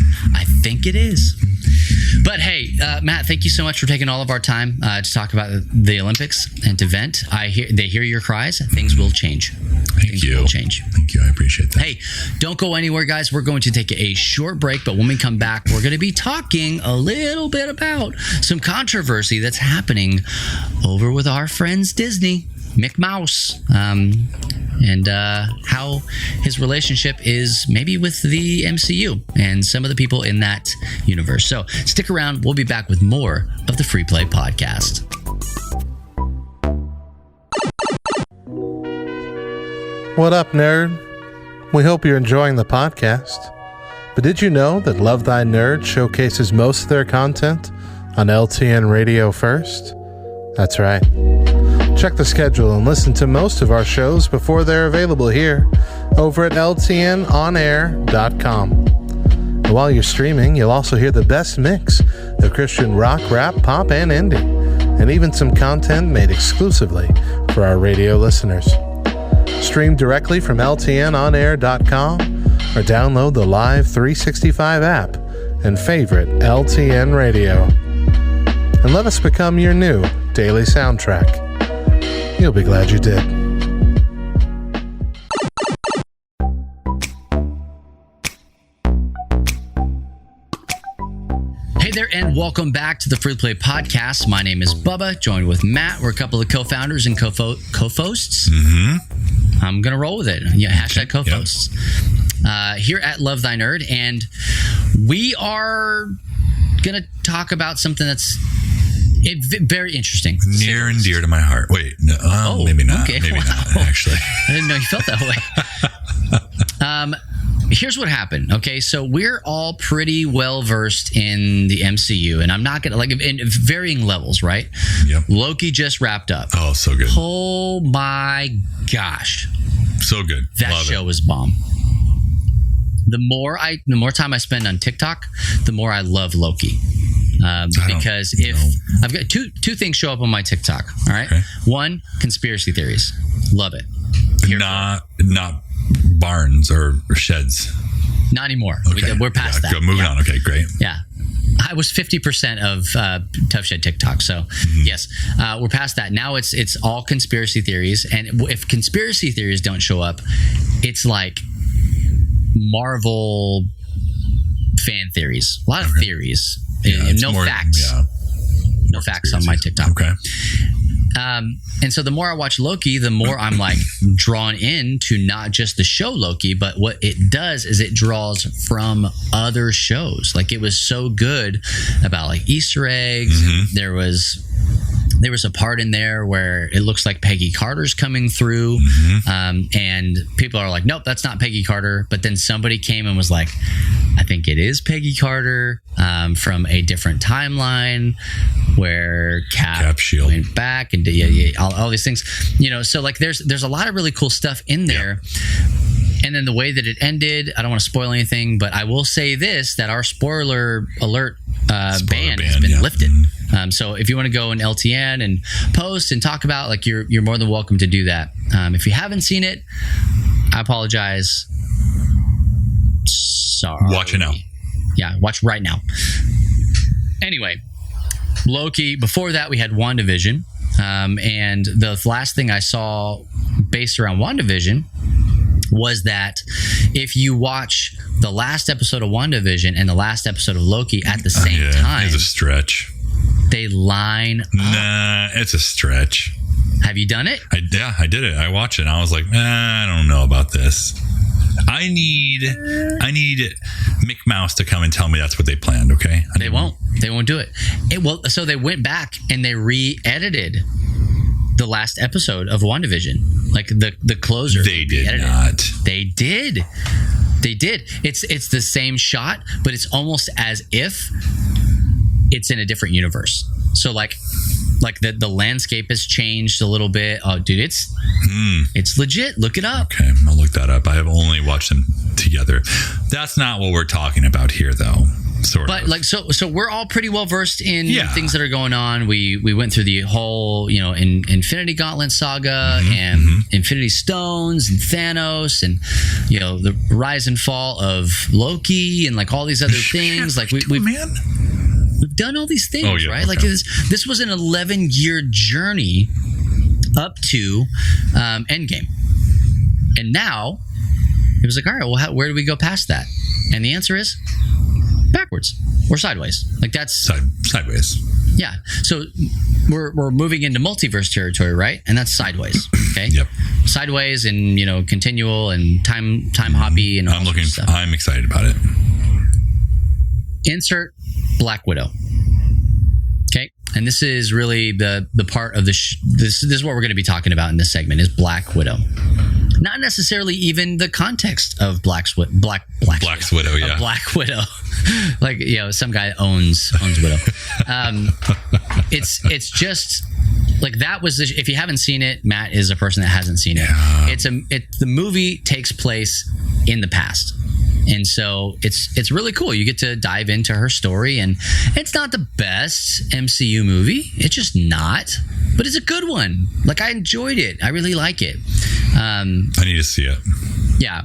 But hey, Matt, thank you so much for taking all of our time to talk about the Olympics and to vent. They hear your cries. Things will change. Thank you. Thank you. I appreciate that. Hey, don't go anywhere, guys. We're going to take a short break, but when we come back, we're going to be talking a little bit about some controversy that's happening over with our friends Disney, Mick Mouse, and how his relationship is maybe with the MCU and some of the people in that universe. So stick around. We'll be back with more of the Free Play Podcast. What up, nerd? We hope you're enjoying the podcast. But did you know that Love Thy Nerd showcases most of their content on LTN Radio first? That's right. Check the schedule and listen to most of our shows before they're available here over at ltnonair.com. And while you're streaming, you'll also hear the best mix of Christian rock, rap, pop, and indie, and even some content made exclusively for our radio listeners. Stream directly from ltnonair.com or download the Live 365 app and favorite LTN radio. And let us become your new daily soundtrack. You'll be glad you did. Hey there, and welcome back to the Free Play Podcast. My name is Bubba, joined with Matt. We're a couple of co-founders and co-hosts. Mm-hmm. I'm going to roll with it. Yeah, hashtag co-hosts. Yep. Here at Love Thy Nerd, and we are going to talk about something that's very interesting. Near and dear to my heart. Wait, no, maybe not. Okay. Maybe not, actually. I didn't know you felt that way. Here's what happened. Okay, so we're all pretty well versed in the MCU, and I'm not gonna in varying levels, right? Yep. Loki just wrapped up. Oh, so good. Oh my gosh, so good. That Love show it. was bomb. The more time I spend on TikTok, the more I love Loki. Because I've got two things show up on my TikTok. All right. Okay. One, conspiracy theories. Love it. Not barns or sheds. Not anymore. Okay. We're past that. Moving on. Okay, great. Yeah. I was 50% of Tough Shed TikTok. So yes, we're past that. Now it's all conspiracy theories. And if conspiracy theories don't show up, it's like Marvel fan theories. A lot of theories. Yeah, no facts. Yeah. No facts on my TikTok. Okay. And so the more I watch Loki, the more I'm like drawn into not just the show Loki, but what it does is it draws from other shows. Like it was so good about like Easter eggs. Mm-hmm. There was a part in there where it looks like Peggy Carter's coming through. Mm-hmm. And people are like, nope, that's not Peggy Carter. But then somebody came and was like, I think it is Peggy Carter from a different timeline where Cap Shield went back and all these things. So like there's a lot of really cool stuff in there. Yeah. And then the way that it ended, I don't want to spoil anything, but I will say this, that our spoiler alert ban has been lifted. So if you want to go in LTN and post and talk about, like, you're more than welcome to do that. If you haven't seen it, I apologize. Sorry. Watch it now. Yeah, watch right now. Anyway, Loki. Before that, we had WandaVision. And the last thing I saw based around WandaVision was that if you watch the last episode of WandaVision and the last episode of Loki at the same time, it's a stretch. They line up. Nah, it's a stretch. Have you done it? I did it. I watched it and I was like, I don't know about this. I need Mick Mouse to come and tell me that's what they planned, okay? They won't do it. So they went back and they re-edited the last episode of WandaVision, like the closer. They did not. They did. It's the same shot, but it's almost as if it's in a different universe. So like the landscape has changed a little bit. Oh, dude, it's legit. Look it up. Okay, I'll look that up. I have only watched them together. That's not what we're talking about here, though. Sort of. Like so we're all pretty well versed in things that are going on. We went through the whole Infinity Gauntlet saga and Infinity Stones and Thanos and the rise and fall of Loki and like all these other things. Like we've done all these things, right? Okay. Like this was an 11-year journey up to Endgame, and now it was like, all right, well, where do we go past that? And the answer is backwards or sideways. Like that's sideways. Yeah. So we're moving into multiverse territory, right? And that's sideways. Okay. Yep. Sideways and continual and time hoppy and all that stuff. I'm excited about it. Insert Black Widow. Okay. And this is really the part of this is what we're going to be talking about in this segment is Black Widow. Not necessarily even the context of Black Widow. Yeah. Black Widow. Like, some guy owns Widow. It's just like that was if you haven't seen it, Matt is a person that hasn't seen it. The movie takes place in the past. And so it's really cool. You get to dive into her story, and it's not the best MCU movie. It's just not, but it's a good one. Like, I enjoyed it. I really like it. I need to see it. Yeah.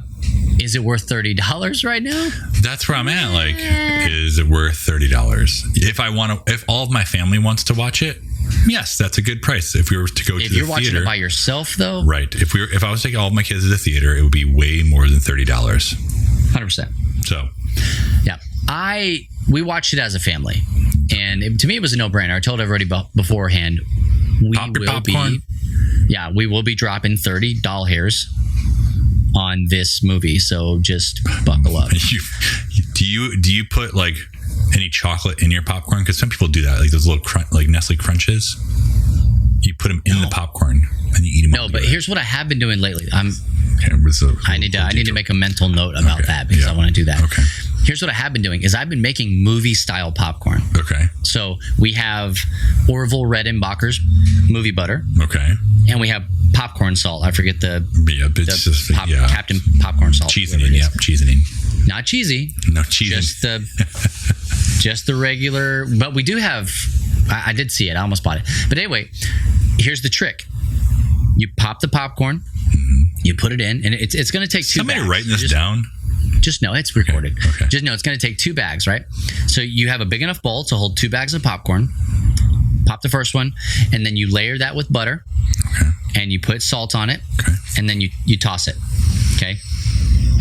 Is it worth $30 right now? That's where I'm at. Like, is it worth $30? If all of my family wants to watch it, yes, that's a good price. If we were to go to the theater. If you're watching it by yourself, though, right? If I was taking all of my kids to the theater, it would be way more than $30. 100%. So, yeah, we watched it as a family, and to me, it was a no-brainer. I told everybody beforehand, we will be dropping 30 doll hairs on this movie, so just buckle up. Do you put like any chocolate in your popcorn? Because some people do that, like those little like Nestle Crunches. You put them in the popcorn and you eat them. No, but here's what I have been doing lately. I need to make a mental note about that because I want to do that. Okay. Here's what I have been doing is I've been making movie style popcorn. Okay. So we have Orville Redenbacher's movie butter. Okay. And we have popcorn salt. I forget Captain Popcorn Salt. Cheesening. Yeah, cheesening. Not cheesy. No cheesing. Just the regular. But we do have. I did see it. I almost bought it. But anyway, here's the trick. You pop the popcorn. You put it in, and it's going to take two bags. Somebody writing this down? Just know it's recorded. Okay. Just know it's going to take 2 bags, right? So you have a big enough bowl to hold 2 bags of popcorn. Pop the first one, and then you layer that with butter. Okay. And you put salt on it. Okay. And then you toss it. Okay.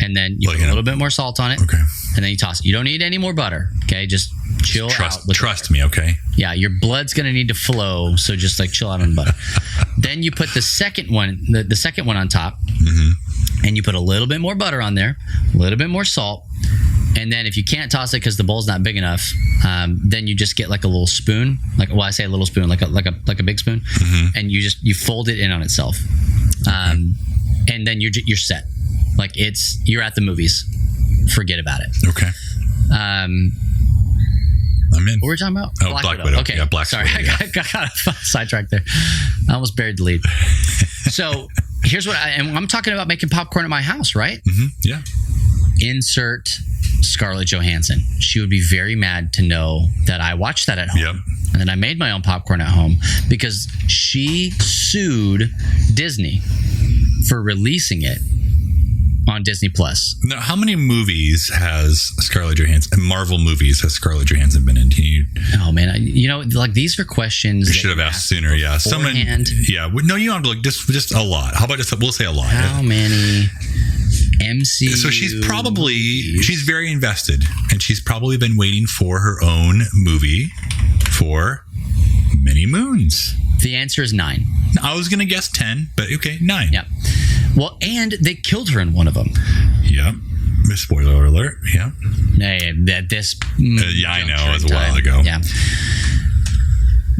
And then you put a little bit more salt on it. Okay. And then you toss it. You don't need any more butter. Okay. Just chill out. Trust me. Okay. Yeah. Your blood's going to need to flow. So just like chill out on the butter. Then you put the second one, the second one on top. And you put a little bit more butter on there, a little bit more salt. And then if you can't toss it because the bowl's not big enough, then you just get like a little spoon. I say a little spoon, like a big spoon. And you fold it in on itself. And then you're set. Like you're at the movies. Forget about it. Okay. I'm in. What were we talking about? Oh, Black Widow. Okay. Yeah, Black Sorry, Widow. I got sidetracked there. I almost buried the lead. So here's what I'm talking about: making popcorn at my house, right? Yeah. Insert Scarlett Johansson. She would be very mad to know that I watched that at home. Yep. And then I made my own popcorn at home because she sued Disney for releasing it on Disney Plus. Now, how many movies has Scarlett Johansson, Marvel movies has Scarlett Johansson been in? Oh man, like these are questions you should have asked sooner. Yeah, beforehand. No, you don't have to look just a lot. How about we'll say a lot. How many MCU? So she's very invested, and she's probably been waiting for her own movie for many moons. The answer is 9. I was going to guess 10, but okay, 9. Yeah. Well, and they killed her in one of them. Yep. Spoiler alert. Yeah. Hey, I know. It was a while ago. Yeah.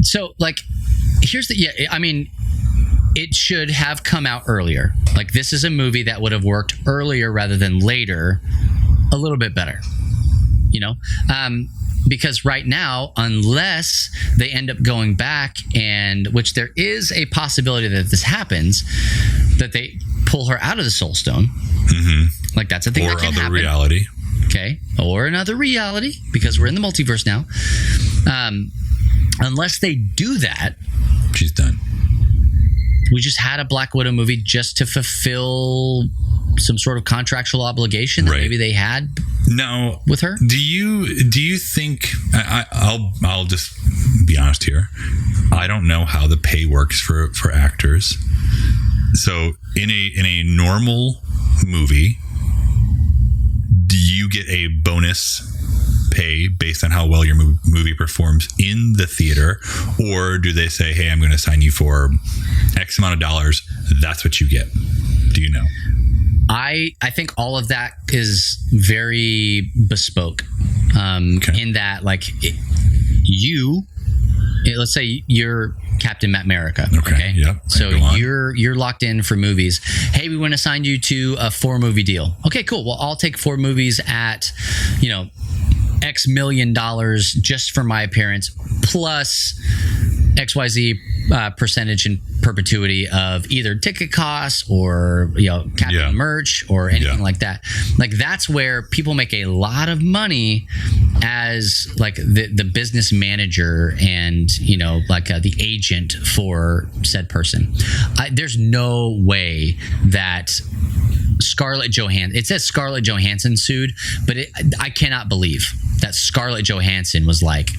So, here's it should have come out earlier. Like, this is a movie that would have worked earlier rather than later, a little bit better. Because right now, unless they end up going back which there is a possibility that this happens, that they pull her out of the Soul Stone. Like, that's a thing that can happen. Or other reality. Okay. Or another reality, because we're in the multiverse now. Unless they do that, she's done. We just had a Black Widow movie just to fulfill some sort of contractual obligation that maybe they had with her. Do you think I'll just be honest here. I don't know how the pay works for actors. So in a normal movie, do you get a bonus pay based on how well your movie performs in the theater, or do they say, hey, I'm going to sign you for X amount of dollars, that's what you get? Do you know? I think all of that is very bespoke. In that, let's say you're Captain America. Okay. Yep. So you're locked in for movies. Hey, we want to sign you to a 4-movie deal. Okay, cool. Well, I'll take 4 movies at, X million dollars just for my appearance, plus XYZ percentage in perpetuity of either ticket costs or capping merch or anything like that. Like that's where people make a lot of money as like the business manager and the agent for said person. There's no way that Scarlett Johansson, it says Scarlett Johansson sued, but I cannot believe that Scarlett Johansson was like,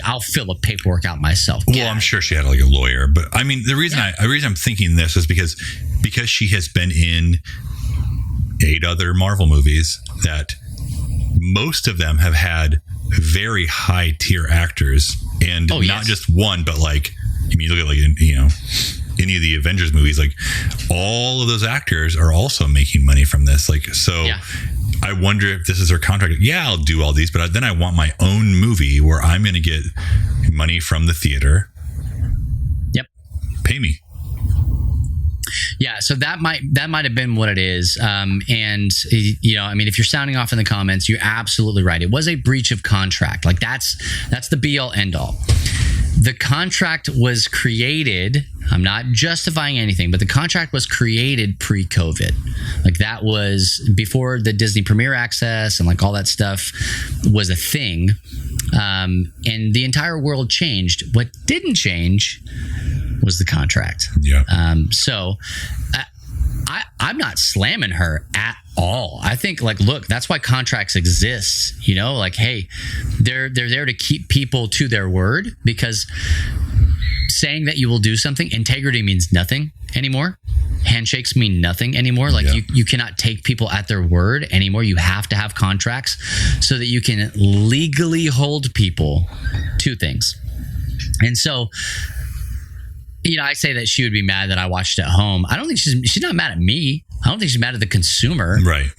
I'll fill the paperwork out myself. Well, I'm sure she had like a lawyer, but I mean, the reason I'm thinking this is because she has been in 8 other Marvel movies that most of them have had very high tier actors, and not just one, but like, I mean, you look at like, any of the Avengers movies, like all of those actors are also making money from this. Like, so I wonder if this is her contract. Yeah, I'll do all these, but then I want my own movie where I'm going to get money from the theater. Yep. Pay me. Yeah, so that might have been what it is. And I mean, if you're sounding off in the comments, you're absolutely right. It was a breach of contract. Like that's the be all end all. The contract was created, I'm not justifying anything, but the contract was created pre-COVID. Like that was before the Disney Premier Access and like all that stuff was a thing. And the entire world changed. What didn't change was the contract. Yeah. I'm not slamming her at all. I think like, look, that's why contracts exist. Like, hey, they're there to keep people to their word, because saying that you will do something, integrity means nothing anymore. Handshakes mean nothing anymore. Like you cannot take people at their word anymore. You have to have contracts so that you can legally hold people to things. And so, I say that she would be mad that I watched it at home. I don't think she's not mad at me. I don't think she's mad at the consumer. Right.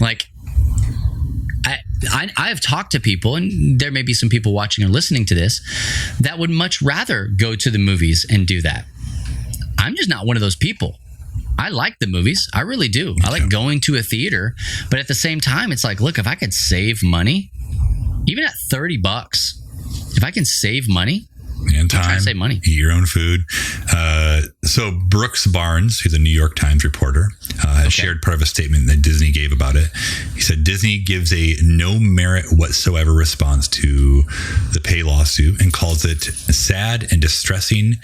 Like I have talked to people, and there may be some people watching or listening to this that would much rather go to the movies and do that. I'm just not one of those people. I like the movies. I really do. I like going to a theater, but at the same time, it's like, look, if I could save money, even at $30, if I can save money, and time, save money, eat your own food. So Brooks Barnes, who's a New York Times reporter, has shared part of a statement that Disney gave about it. He said Disney gives a no merit whatsoever response to the pay lawsuit and calls it sad and distressing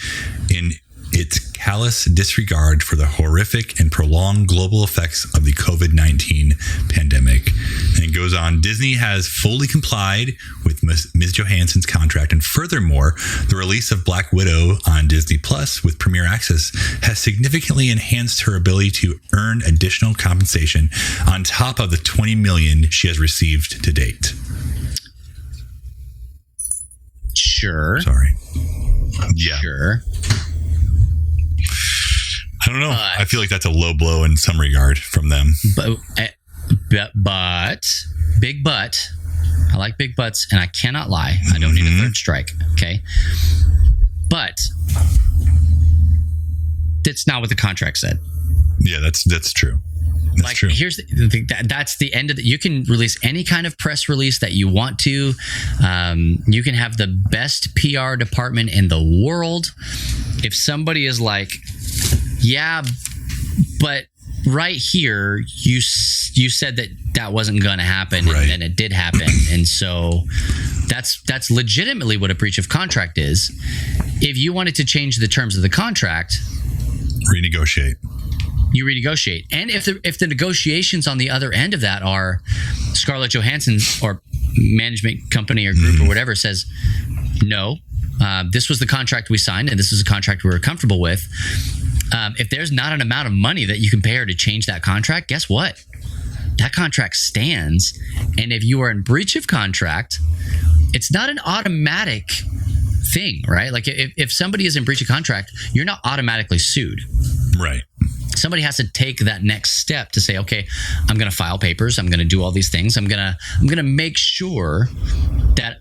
in its callous disregard for the horrific and prolonged global effects of the COVID-19 pandemic. And it goes on, Disney has fully complied with Ms. Johansson's contract, and furthermore, the release of Black Widow on Disney Plus with Premier Access has significantly enhanced her ability to earn additional compensation on top of the $20 million she has received to date. Sure. Sorry. Yeah. Sure. I don't know. I feel like that's a low blow in some regard from them. But big but, I like big butts, and I cannot lie. I don't need a third strike. Okay. But that's not what the contract said. Yeah, that's true. That's true. Here's that's the end of you can release any kind of press release that you want to. You can have the best PR department in the world. If somebody is like, yeah, but right here, you said that wasn't going to happen, right, and then it did happen, and so that's legitimately what a breach of contract is. If you wanted to change the terms of the contract, renegotiate. You renegotiate, and if the negotiations on the other end of that are Scarlett Johansson or management company or group or whatever says, no, this was the contract we signed, and this is a contract we were comfortable with. If there's not an amount of money that you can pay her to change that contract, guess what? That contract stands. And if you are in breach of contract, it's not an automatic thing, right? Like if somebody is in breach of contract, you're not automatically sued. Right. Somebody has to take that next step to say, okay, I'm going to file papers. I'm going to do all these things. I'm going to make sure that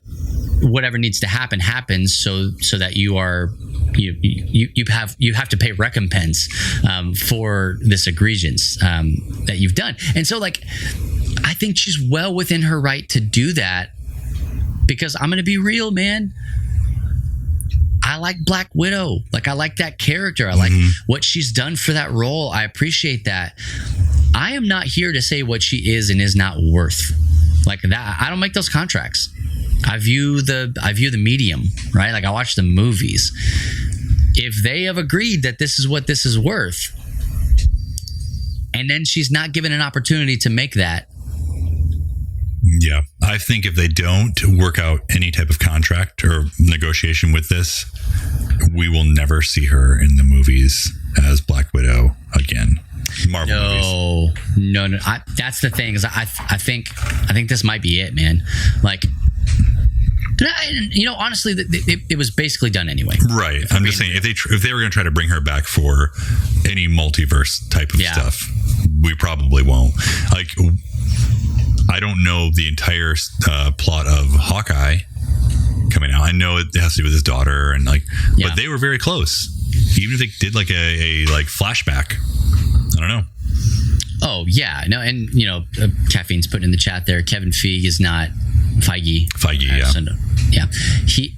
whatever needs to happen happens so that you are you have to pay recompense for this egregious that you've done. And so like I think she's well within her right to do that, because I'm going to be real, man. I like Black Widow. Like, I like that character. I like what she's done for that role. I appreciate that. I am not here to say what she is and is not worth. Like that, I don't make those contracts. I view the medium, right? Like, I watch the movies. If they have agreed that this is what this is worth, and then she's not given an opportunity to make that. Yeah, I think if they don't work out any type of contract or negotiation with this, we will never see her in the movies as Black Widow again. Marvel movies. No. That's the thing, is I think this might be it, man. Like, honestly, it was basically done anyway. Right. I'm just saying, if they were going to try to bring her back for any multiverse type of stuff, we probably won't. Like, I don't know the entire plot of Hawkeye coming out. I know it has to do with his daughter, and but they were very close. Even if they did like a flashback, I don't know. Oh yeah, no, and Caffeine's putting in the chat there. Kevin Feige is not Feige. Yeah. He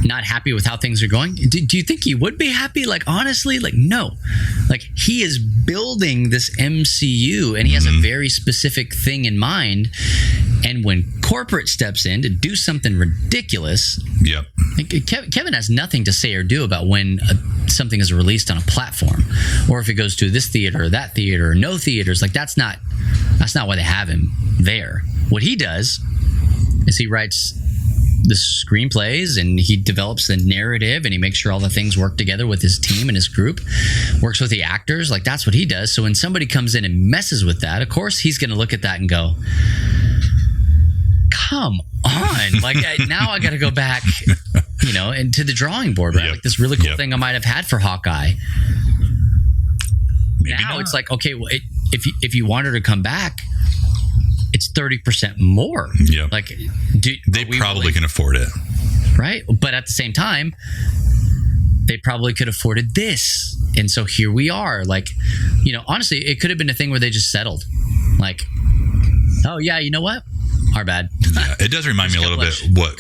not happy with how things are going. Do you think he would be happy? Like, honestly, no. Like, he is building this MCU, and he has a very specific thing in mind. And when corporate steps in to do something ridiculous, Kevin has nothing to say or do about when something is released on a platform, or if it goes to this theater or that theater or no theaters. Like, that's not why they have him there. What he does is he writes the screenplays, and he develops the narrative, and he makes sure all the things work together with his team and his group, works with the actors. Like, that's what he does. So when somebody comes in and messes with that, of course he's going to look at that and go, come on. Like, now I got to go back, and to the drawing board, right? Like, this really cool thing I might have had for Hawkeye. Maybe now not. It's like, okay, well, if you want her to come back, it's 30% more. Yeah. Like, they probably can afford it. Right. But at the same time, they probably could have afforded this. And so here we are. Like, honestly, it could have been a thing where they just settled. Like, oh, yeah, you know what? Our bad. Yeah, it does remind me a little bit what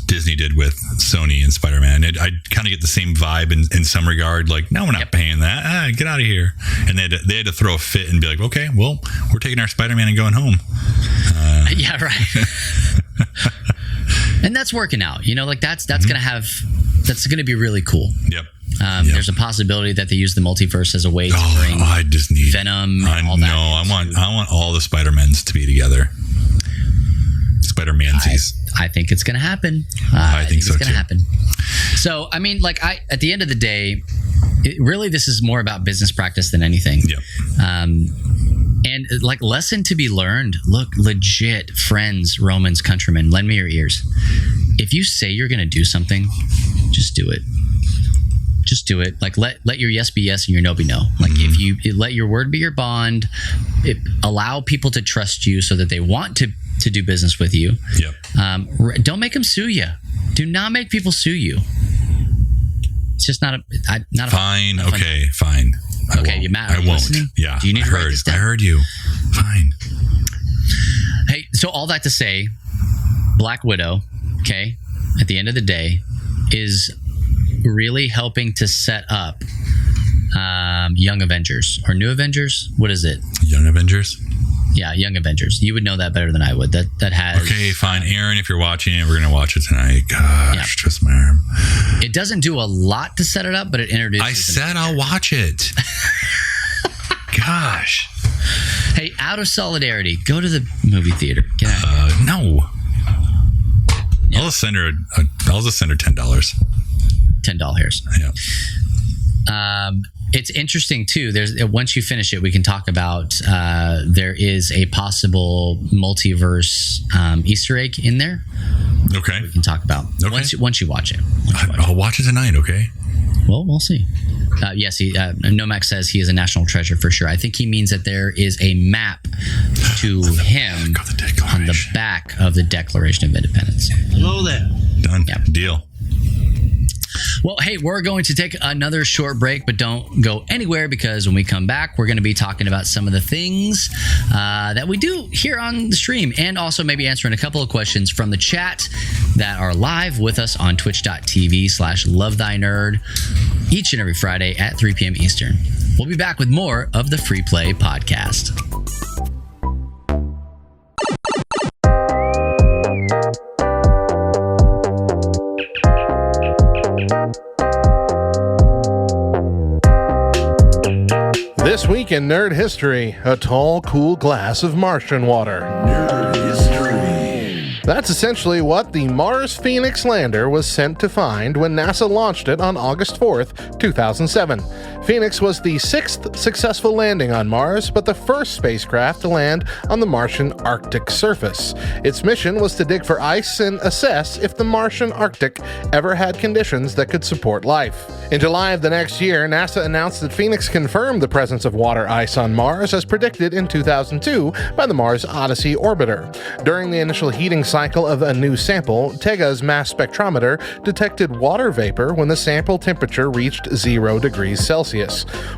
Disney did with Sony and Spider-Man. I kind of get the same vibe in some regard. Like, no, we're not paying that. Get out of here. And they had to throw a fit and be like, okay, well, we're taking our Spider-Man and going home. Yeah, right. And that's working out. That's going to be really cool. Yep. There's a possibility that they use the multiverse as a way to bring Venom and all that. I want all the Spider-Mans to be together. Spider-Mansies. I think it's going to happen. I think so, it's going to happen. So, I mean, at the end of the day, really, this is more about business practice than anything. Yep. And lesson to be learned. Look, legit friends, Romans, countrymen, lend me your ears. If you say you're going to do something, just do it. Just do it. Like, let your yes be yes and your no be no. Like, if you let your word be your bond, allow people to trust you so that they want to do business with you. Yep. Don't make them sue you. Do not make people sue you. It's just not fine. Okay, fine. Okay, Matt, I won't. Listening? Yeah, do you need to write this down? I heard you. Fine. Hey, so all that to say, Black Widow, okay, at the end of the day, is really helping to set up Young Avengers or New Avengers. What is it? Young Avengers. Yeah, Young Avengers. You would know that better than I would. That has... Okay, fine. Aaron, if you're watching it, we're going to watch it tonight. Gosh, twist my arm. It doesn't do a lot to set it up, but it introduces... I said I'll watch it. Gosh. Hey, out of solidarity, go to the movie theater. Get out. No. Yep. I'll just send her $10. $10 hairs. Yeah. It's interesting too. Once you finish it, we can talk about. There is a possible multiverse Easter egg in there. Okay. We can talk about once you watch it. I'll watch it tonight. Okay. Well, we'll see. Yes, Nomax says he is a national treasure for sure. I think he means that there is a map to him on the back of the Declaration of Independence. Hello there. Done. Yep. Deal. Well, hey, we're going to take another short break, but don't go anywhere, because when we come back, we're going to be talking about some of the things that we do here on the stream, and also maybe answering a couple of questions from the chat that are live with us on twitch.tv/lovethynerd each and every Friday at 3 p.m. Eastern. We'll be back with more of the Free Play Podcast. This week in Nerd History, a tall, cool glass of Martian water. Nerd History. That's essentially what the Mars Phoenix lander was sent to find when NASA launched it on August 4th, 2007. Phoenix was the 6th successful landing on Mars, but the first spacecraft to land on the Martian Arctic surface. Its mission was to dig for ice and assess if the Martian Arctic ever had conditions that could support life. In July of the next year, NASA announced that Phoenix confirmed the presence of water ice on Mars as predicted in 2002 by the Mars Odyssey orbiter. During the initial heating cycle of a new sample, TEGA's mass spectrometer detected water vapor when the sample temperature reached 0 degrees Celsius.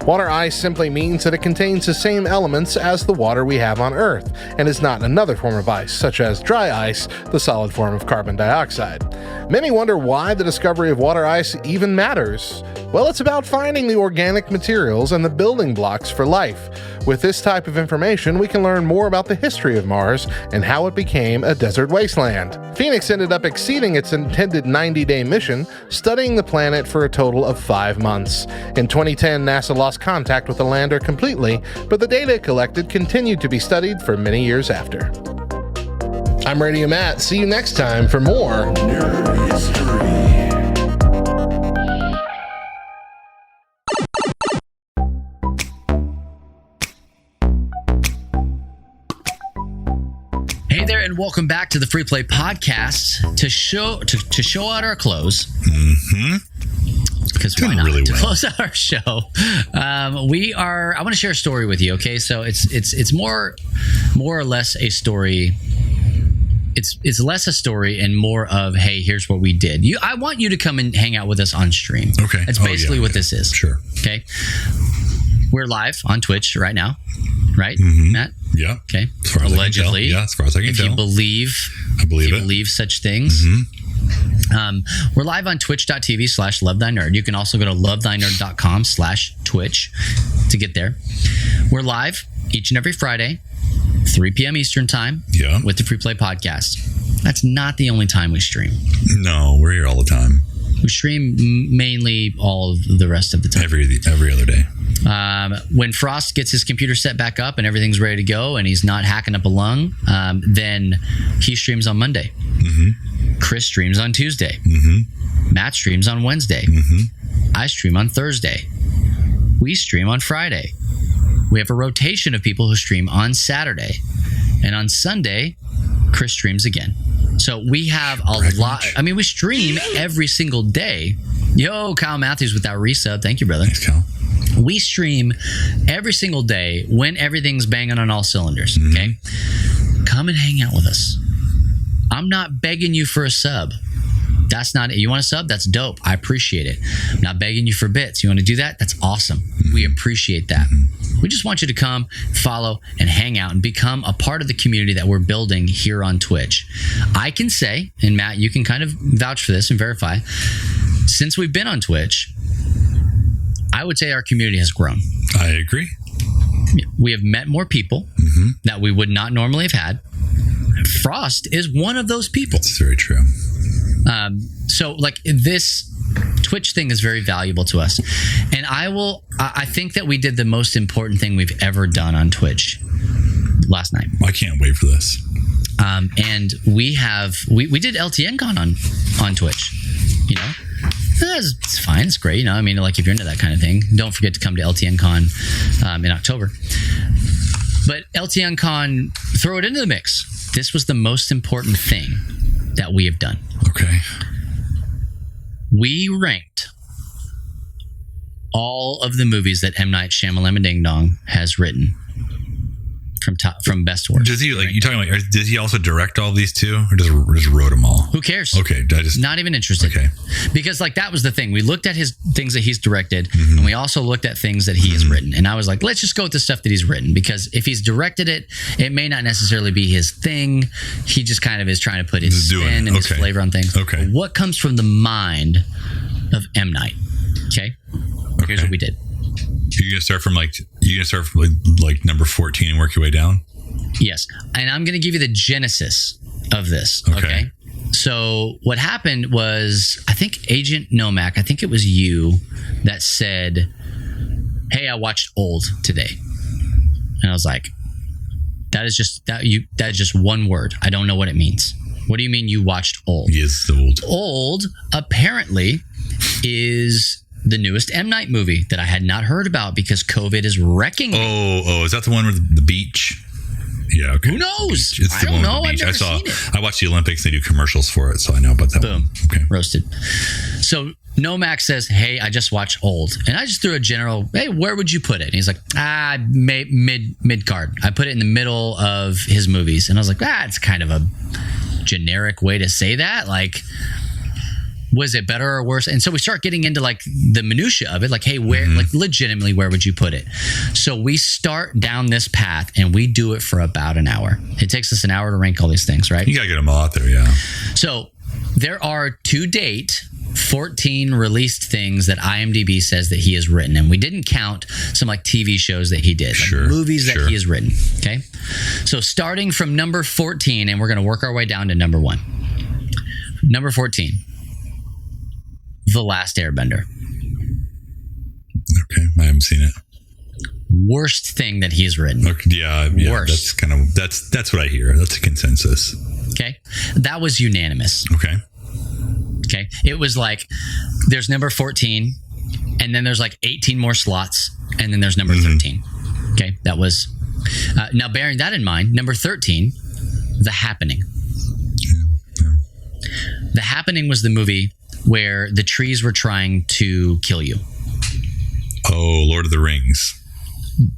Water ice simply means that it contains the same elements as the water we have on Earth, and is not another form of ice, such as dry ice, the solid form of carbon dioxide. Many wonder why the discovery of water ice even matters. Well, it's about finding the organic materials and the building blocks for life. With this type of information, we can learn more about the history of Mars and how it became a desert wasteland. Phoenix ended up exceeding its intended 90-day mission, studying the planet for a total of 5 months. In 2010, NASA lost contact with the lander completely, but the data it collected continued to be studied for many years after. I'm Radio Matt. See you next time for more Nerd History. Hey there, and welcome back to the Free Play Podcast. To show out our close, because why not? Really well. To close out our show, I want to share a story with you. Okay, so it's more or less a story. It's less a story and more of, hey, here's what we did. I want you to come and hang out with us on stream. Okay, that's basically what this is. Sure. Okay, we're live on Twitch right now, right, Matt? Yeah. Okay. As far as allegedly, yeah. As far as I can tell. If you believe such things. We're live on twitch.tv/lovethynerd. You can also go to lovethynerd.com/twitch to get there. We're live each and every Friday, 3 p.m. Eastern time, with the Free Play Podcast. That's not the only time we stream. No, we're here all the time. We stream mainly all of the rest of the time. Every other day. When Frost gets his computer set back up and everything's ready to go and he's not hacking up a lung, then he streams on Monday. Chris streams on Tuesday. Matt streams on Wednesday. I stream on Thursday. We stream on Friday. We have a rotation of people who stream on Saturday. And on Sunday, Chris streams again. So we have a lot. I mean, we stream every single day. Yo, Kyle Matthews with that resub. Thank you, brother. Thanks, Kyle. We stream every single day when everything's banging on all cylinders. Okay? Come and hang out with us. I'm not begging you for a sub. That's not it. You want a sub? That's dope. I appreciate it. I'm not begging you for bits. You want to do that? That's awesome. We appreciate that. We just want you to come, follow, and hang out and become a part of the community that we're building here on Twitch. I can say, and Matt, you can kind of vouch for this and verify, since we've been on Twitch, I would say our community has grown. I agree. We have met more people that we would not normally have had. Frost is one of those people. That's very true. So like this Twitch thing is very valuable to us. And I think that we did the most important thing we've ever done on Twitch last night. I can't wait for this. And we did LTNCon on Twitch, you know. It's fine. It's great. You know, I mean, like if you're into that kind of thing, don't forget to come to LTNCon in October. But LTNCon, throw it into the mix. This was the most important thing that we have done. Okay. We ranked all of the movies that M. Night Shyamalan Ding Dong has written from best to worst. Does he you talking about? Did he also direct all these too, or just wrote them all? Who cares? Okay, not even interested. Okay, because that was the thing. We looked at his things that he's directed, and we also looked at things that he has written. And I was like, let's just go with the stuff that he's written, because if he's directed it, it may not necessarily be his thing. He just kind of is trying to put his spin and his flavor on things. Okay, what comes from the mind of M. Night? Okay, here's what we did. You're gonna start from like number 14 and work your way down. Yes, and I'm gonna give you the genesis of this. Okay. So what happened was, I think Agent Nomak, I think it was you that said, "Hey, I watched Old today," and I was like, "That is just one word. I don't know what it means. What do you mean you watched Old?" Yes, the Old. Old apparently is the newest M. Night movie that I had not heard about because COVID is wrecking me. Oh, is that the one with the beach? Yeah, okay. Who knows? It's the I don't one know. with the beach. I've never seen it. I watched the Olympics. They do commercials for it, so I know about that. Boom. One. Okay. Roasted. So Nomak says, "Hey, I just watched Old," and I just threw a general, "Hey, where would you put it?" And he's like, mid card. I put it in the middle of his movies, and I was like, it's kind of a generic way to say that. Like, was it better or worse? And so we start getting into like the minutia of it. Like, hey, where, like legitimately, where would you put it? So we start down this path and we do it for about an hour. It takes us an hour to rank all these things, right? You got to get them all out there. Yeah. So there are to date 14 released things that IMDb says that he has written. And we didn't count some like TV shows that he did, like movies that he has written. Okay. So starting from number 14, and we're going to work our way down to number 1. Number 14. The Last Airbender. Okay, I haven't seen it. Worst thing that he's written. Okay, yeah. Worst. That's what I hear. That's a consensus. Okay, that was unanimous. Okay. It was like there's number 14, and then there's like 18 more slots, and then there's number 13. Okay, that was now bearing that in mind. Number 13, The Happening. Yeah. The Happening was the movie where the trees were trying to kill you. Oh, Lord of the Rings.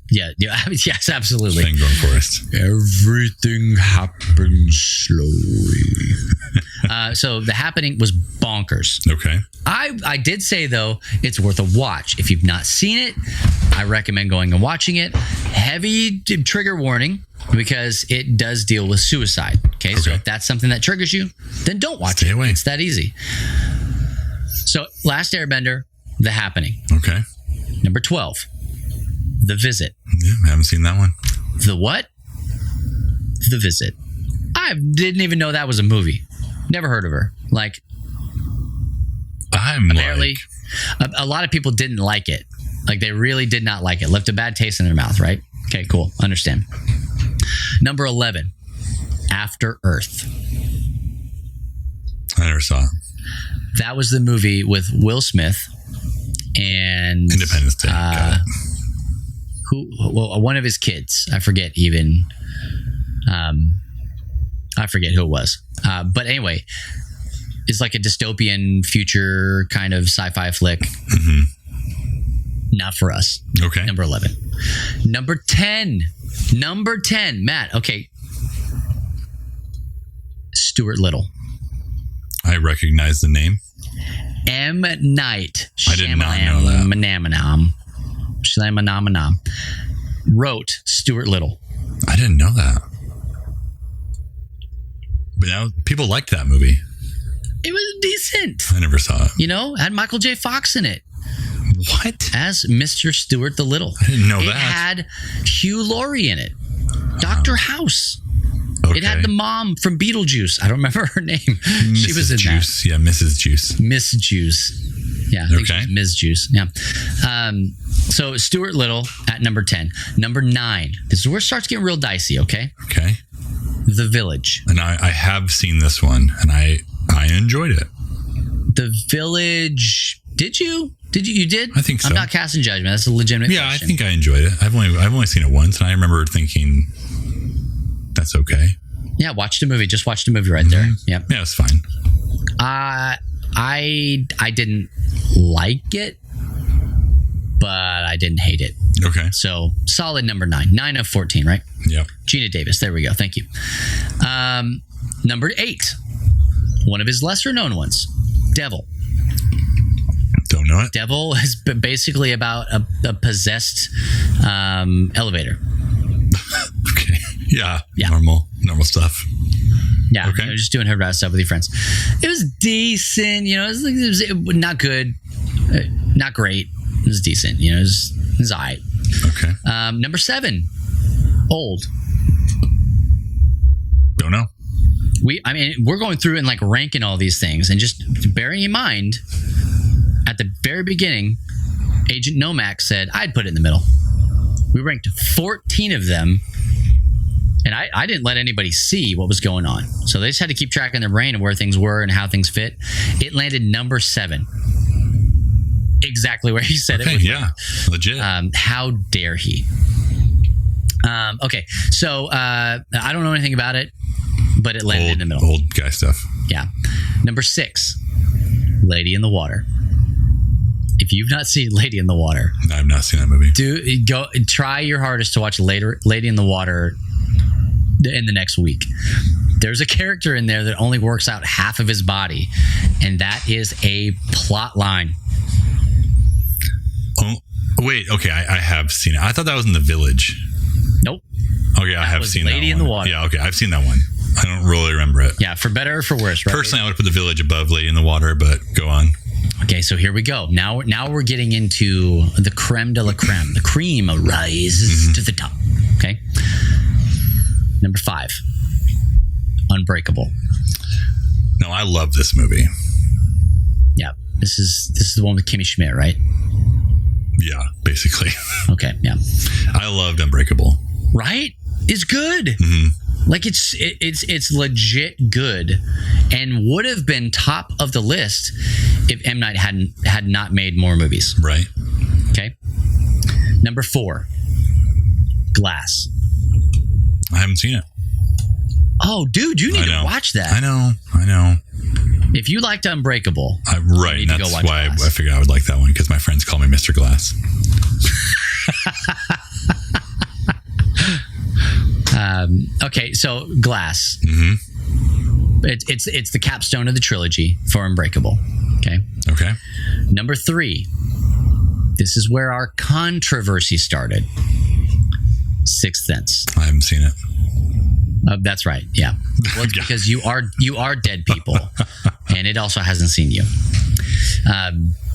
Yeah, yes, absolutely. Fangorn Forest. Everything happens slowly. So The Happening was bonkers. Okay. I did say, though, it's worth a watch. If you've not seen it, I recommend going and watching it. Heavy trigger warning, because it does deal with suicide. Okay, so if that's something that triggers you, then don't watch it. Away. It's that easy. So Last Airbender, The Happening. Okay. Number 12, The Visit. Yeah, I haven't seen that one. The what? The Visit. I didn't even know that was a movie. Never heard of her. Like, apparently, a lot of people didn't like it. Like, they really did not like it. Left a bad taste in their mouth, right? Okay, cool. Understand. Number 11, After Earth. I never saw it. That was the movie with Will Smith and Independence Day. One of his kids. I forget even. I forget who it was. But anyway, it's like a dystopian future kind of sci-fi flick. Not for us. Okay. Number 11. Number 10. Matt. Okay. Stuart Little. I recognize the name. M. Night. I did not know that. Shyamalan wrote Stuart Little. I didn't know that. But now people liked that movie. It was decent. I never saw it. You know, had Michael J. Fox in it. What? As Mr. Stuart the Little. I didn't know that. It had Hugh Laurie in it. Dr. House. Okay. It had the mom from Beetlejuice. I don't remember her name. She was in Juice. that. Yeah, Mrs. Juice. Miss Juice. Yeah, I think she was Ms. Juice. Yeah. So Stuart Little at number 10. Number 9. This is where it starts getting real dicey, okay? Okay. The Village. And I have seen this one, and I enjoyed it. The Village. Did you? You did? I think so. I'm not casting judgment. That's a legitimate question. I think I enjoyed it. I've only seen it once, and I remember thinking, that's okay. Yeah, watched a movie. Just watched a movie right there. Yep. Yeah, it's fine. I didn't like it, but I didn't hate it. Okay. So solid number 9. 9 of 14, right? Yep. Gina Davis. There we go. Thank you. Number 8. One of his lesser known ones. Devil. Don't know it. Devil is basically about a possessed elevator. Okay. Yeah. Yeah. Normal stuff. Yeah. Okay. You know, just doing her stuff with your friends. It was decent. You know, it was not good. Not great. It was decent. You know, it was all right. Okay. Number 7. Old. Don't know. We're going through and like ranking all these things, and just bearing in mind, at the very beginning, Agent Nomax said I'd put it in the middle. We ranked 14 of them, and I didn't let anybody see what was going on. So they just had to keep track in their brain of where things were and how things fit. It landed number 7. Exactly where he said it would. Yeah, legit. How dare he? Okay, so I don't know anything about it, but it landed in the middle. Old guy stuff. Yeah. Number 6, Lady in the Water. If you've not seen Lady in the Water, I've not seen that movie. Try your hardest to watch Lady in the Water in the next week. There's a character in there that only works out half of his body, and that is a plot line. Oh, wait. Okay, I have seen it. I thought that was in The Village. Nope. Okay, I have seen Lady that in one. the Water. Yeah, okay, I've seen that one. I don't really remember it. Yeah, for better or for worse, right? Personally, I would put The Village above Lady in the Water, but go on. Okay, so here we go. Now we're getting into the creme de la creme. The cream rises to the top. Okay. Number 5, Unbreakable. No, I love this movie. Yeah, this is the one with Kimmy Schmidt, right? Yeah, basically. Okay, yeah. I loved Unbreakable. Right? It's good. Mm-hmm. Like it's legit good, and would have been top of the list if M. Night had not made more movies. Right. Okay. Number 4, Glass. I haven't seen it. Oh, dude, you need to watch that. I know. If you liked Unbreakable, right. you need to That's go watch why Glass. I figured I would like that one, because my friends call me Mr. Glass. Okay, so Glass. Mm-hmm. It's the capstone of the trilogy for Unbreakable. Okay. Okay. Number 3. This is where our controversy started. Sixth Sense. I haven't seen it. That's right. Yeah. Well, it's because you are dead people, and it also hasn't seen you.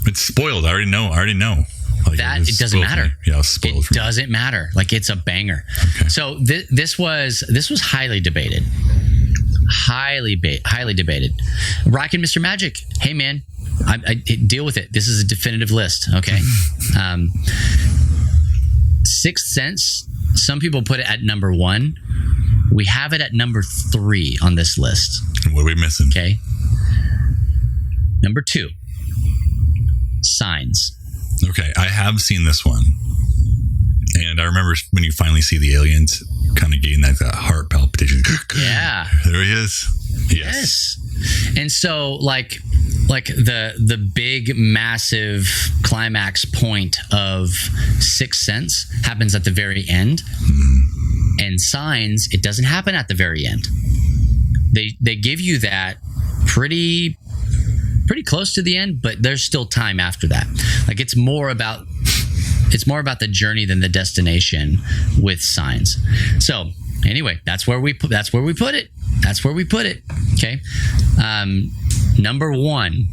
It's spoiled. I already know. Like, it doesn't matter. Yeah, it was spoiled. It doesn't matter. Like, it's a banger. Okay. So this was highly debated. Highly debated. Rockin' Mr. Magic. Hey man, I deal with it. This is a definitive list. Okay. Sixth Sense. Some people put it at number 1. We have it at number 3 on this list. What are we missing? Okay. Number 2. Signs. Okay, I have seen this one. And I remember when you finally see the aliens kind of getting that heart palpitation. Yeah. There he is. Yes. And so like the big massive climax point of Sixth Sense happens at the very end. And Signs, it doesn't happen at the very end. They give you that pretty close to the end, but there's still time after that. Like it's more about the journey than the destination with Signs. So anyway, that's where we put it. Okay. Number 1,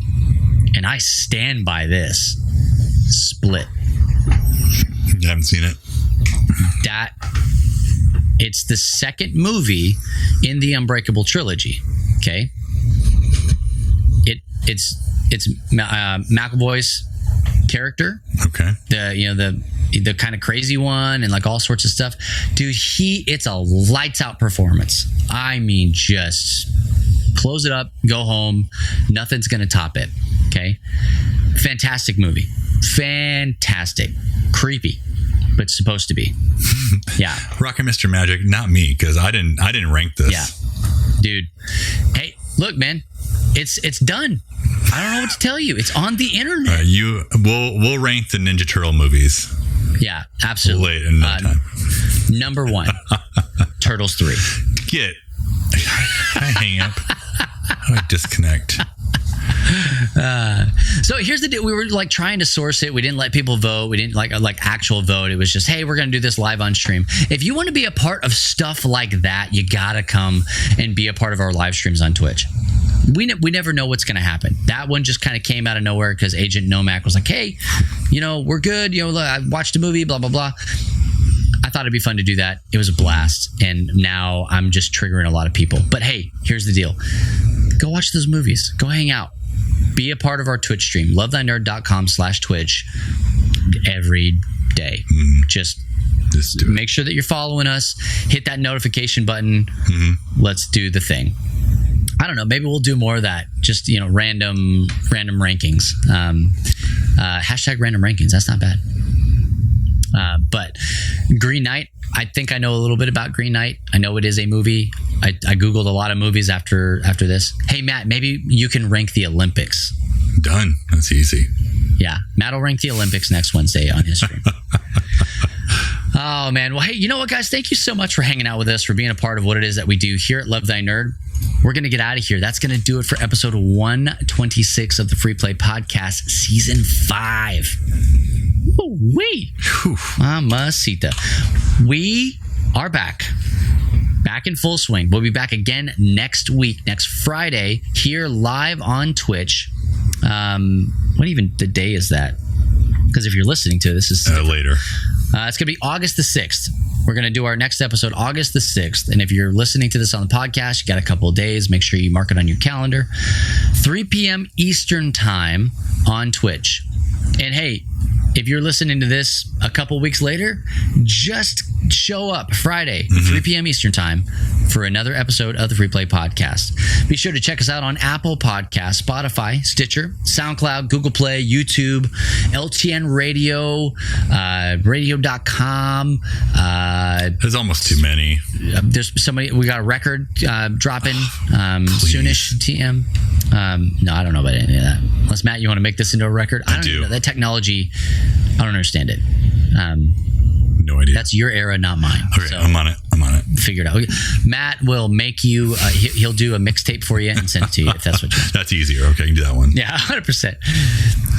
and I stand by this, Split. I haven't seen it. It's the second movie in the Unbreakable trilogy. Okay. It's McAvoy's character. Okay. The kind of crazy one and like all sorts of stuff. Dude, it's a lights out performance. I mean, just close it up, go home. Nothing's going to top it. Okay. Fantastic movie. Fantastic. Creepy, but supposed to be. Yeah. Rockin' Mr. Magic, not me, because I didn't rank this. Yeah. Dude. Hey, look, man. It's done. I don't know what to tell you. It's on the internet. All right, we'll rank the Ninja Turtle movies. Yeah, absolutely. Late in no time. Number 1, Turtles 3. Can I hang up? How do I disconnect? So here's the deal. We were like trying to source it. We didn't let people vote. We didn't like actual vote. It was just, hey, we're going to do this live on stream. If you want to be a part of stuff like that, you got to come and be a part of our live streams on Twitch. We never know what's going to happen. That one just kind of came out of nowhere because Agent Nomac was like, hey, we're good. I watched a movie, blah, blah, blah. I thought it'd be fun to do that. It was a blast. And now I'm just triggering a lot of people. But hey, here's the deal. Go watch those movies. Go hang out. Be a part of our Twitch stream, lovethynerd.com/Twitch every day. Just make sure that you're following us. Hit that notification button. Let's do the thing. I don't know. Maybe we'll do more of that. Just, random rankings. Hashtag random rankings. That's not bad. But Green Knight, I think I know a little bit about Green Knight. I know it is a movie. I Googled a lot of movies after this. Hey, Matt, maybe you can rank the Olympics. Done. That's easy. Yeah. Matt will rank the Olympics next Wednesday on his stream. Oh, man. Well, hey, you know what, guys? Thank you so much for hanging out with us, for being a part of what it is that we do here at Love Thy Nerd. We're going to get out of here. That's going to do it for episode 126 of the Free Play Podcast, Season 5. Oh, wait. Mamacita. We are back in full swing. We'll be back again next week, next Friday, here live on Twitch. What even the day is that? Because if you're listening to this is later. It's going to be August the 6th. We're going to do our next episode August the 6th. And if you're listening to this on the podcast, you got a couple of days. Make sure you mark it on your calendar. 3 p.m. Eastern time on Twitch. And hey, if you're listening to this a couple weeks later, just show up Friday, 3 p.m. Eastern time for another episode of the Free Play Podcast. Be sure to check us out on Apple Podcasts, Spotify, Stitcher, SoundCloud, Google Play, YouTube, LTN Radio, radio.com. There's almost too many. There's somebody, we got a record dropping soonish, TM. No, I don't know about any of that. Unless, Matt, you want to make this into a record? I don't know. That technology, I don't understand it. No idea. That's your era, not mine. Okay, so I'm on it. Figure it out. Okay. Matt will make you, he'll do a mixtape for you and send it to you if that's what you want. That's easier. Okay, I can do that one. Yeah, 100%.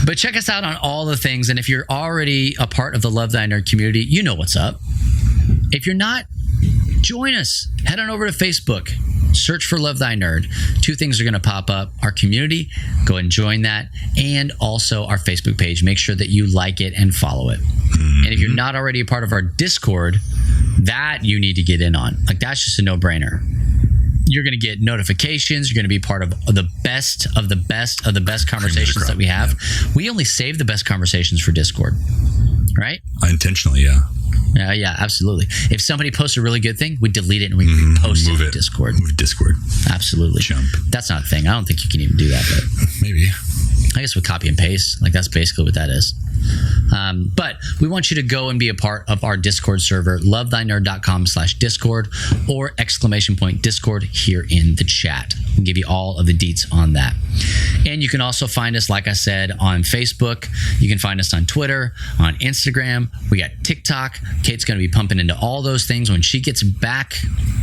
But check us out on all the things. And if you're already a part of the Love Thy Nerd community, you know what's up. If you're not, join us. Head on over to Facebook. Search for Love Thy Nerd. 2 things are going to pop up. Our community, go and join that. And also our Facebook page. Make sure that you like it and follow it. And if you're not already a part of our Discord, that you need to get in on. Like, that's just a no-brainer. You're going to get notifications. You're going to be part of the best of the best of the best conversations that we have. Yeah. We only save the best conversations for Discord, right? Intentionally, yeah. Yeah, absolutely. If somebody posts a really good thing, we delete it and we repost it in Discord. Move Discord. Absolutely. Jump. That's not a thing. I don't think you can even do that, but maybe. I guess with copy and paste, like that's basically what that is. But we want you to go and be a part of our Discord server, lovethynerd.com/Discord or !Discord here in the chat. We'll give you all of the deets on that. And you can also find us, like I said, on Facebook. You can find us on Twitter, on Instagram. We got TikTok. Kate's going to be pumping into all those things when she gets back.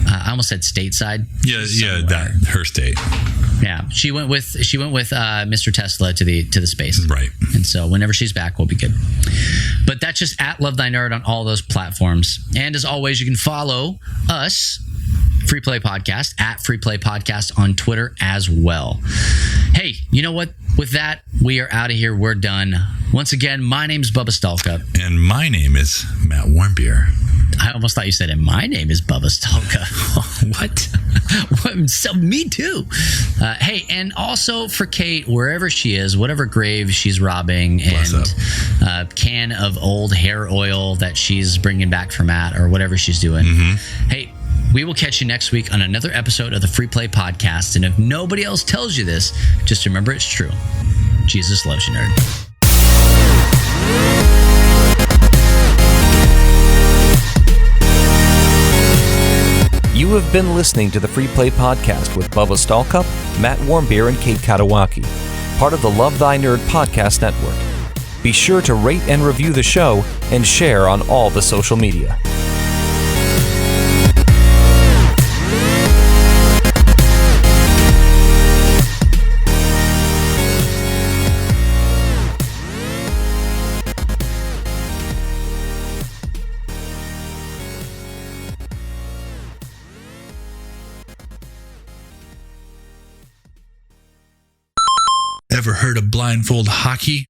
I almost said stateside. Yeah, that her state. Yeah, she went with Mr. Tesla to the space. Right. And so whenever she's back, we'll be good. But that's just at Love Thy Nerd on all those platforms. And as always, you can follow us, Free Play Podcast, at Free Play Podcast on Twitter as well. Hey, you know what? With that, we are out of here. We're done. Once again, my name's Bubba Stallcup. And my name is Matt Warmbier. I almost thought you said, and my name is Bubba Stallcup. What? So, me too. Hey, and also for Kate, wherever she is, whatever grave she's robbing, and a can of old hair oil that she's bringing back for Matt or whatever she's doing. Hey, we will catch you next week on another episode of the Free Play Podcast. And if nobody else tells you this, just remember it's true. Jesus loves you, nerd. You have been listening to the Free Play Podcast with Bubba Stallcup, Matt Warmbier, and Kate Katawaki, part of the Love Thy Nerd Podcast Network. Be sure to rate and review the show and share on all the social media. Ever heard of blindfold hockey?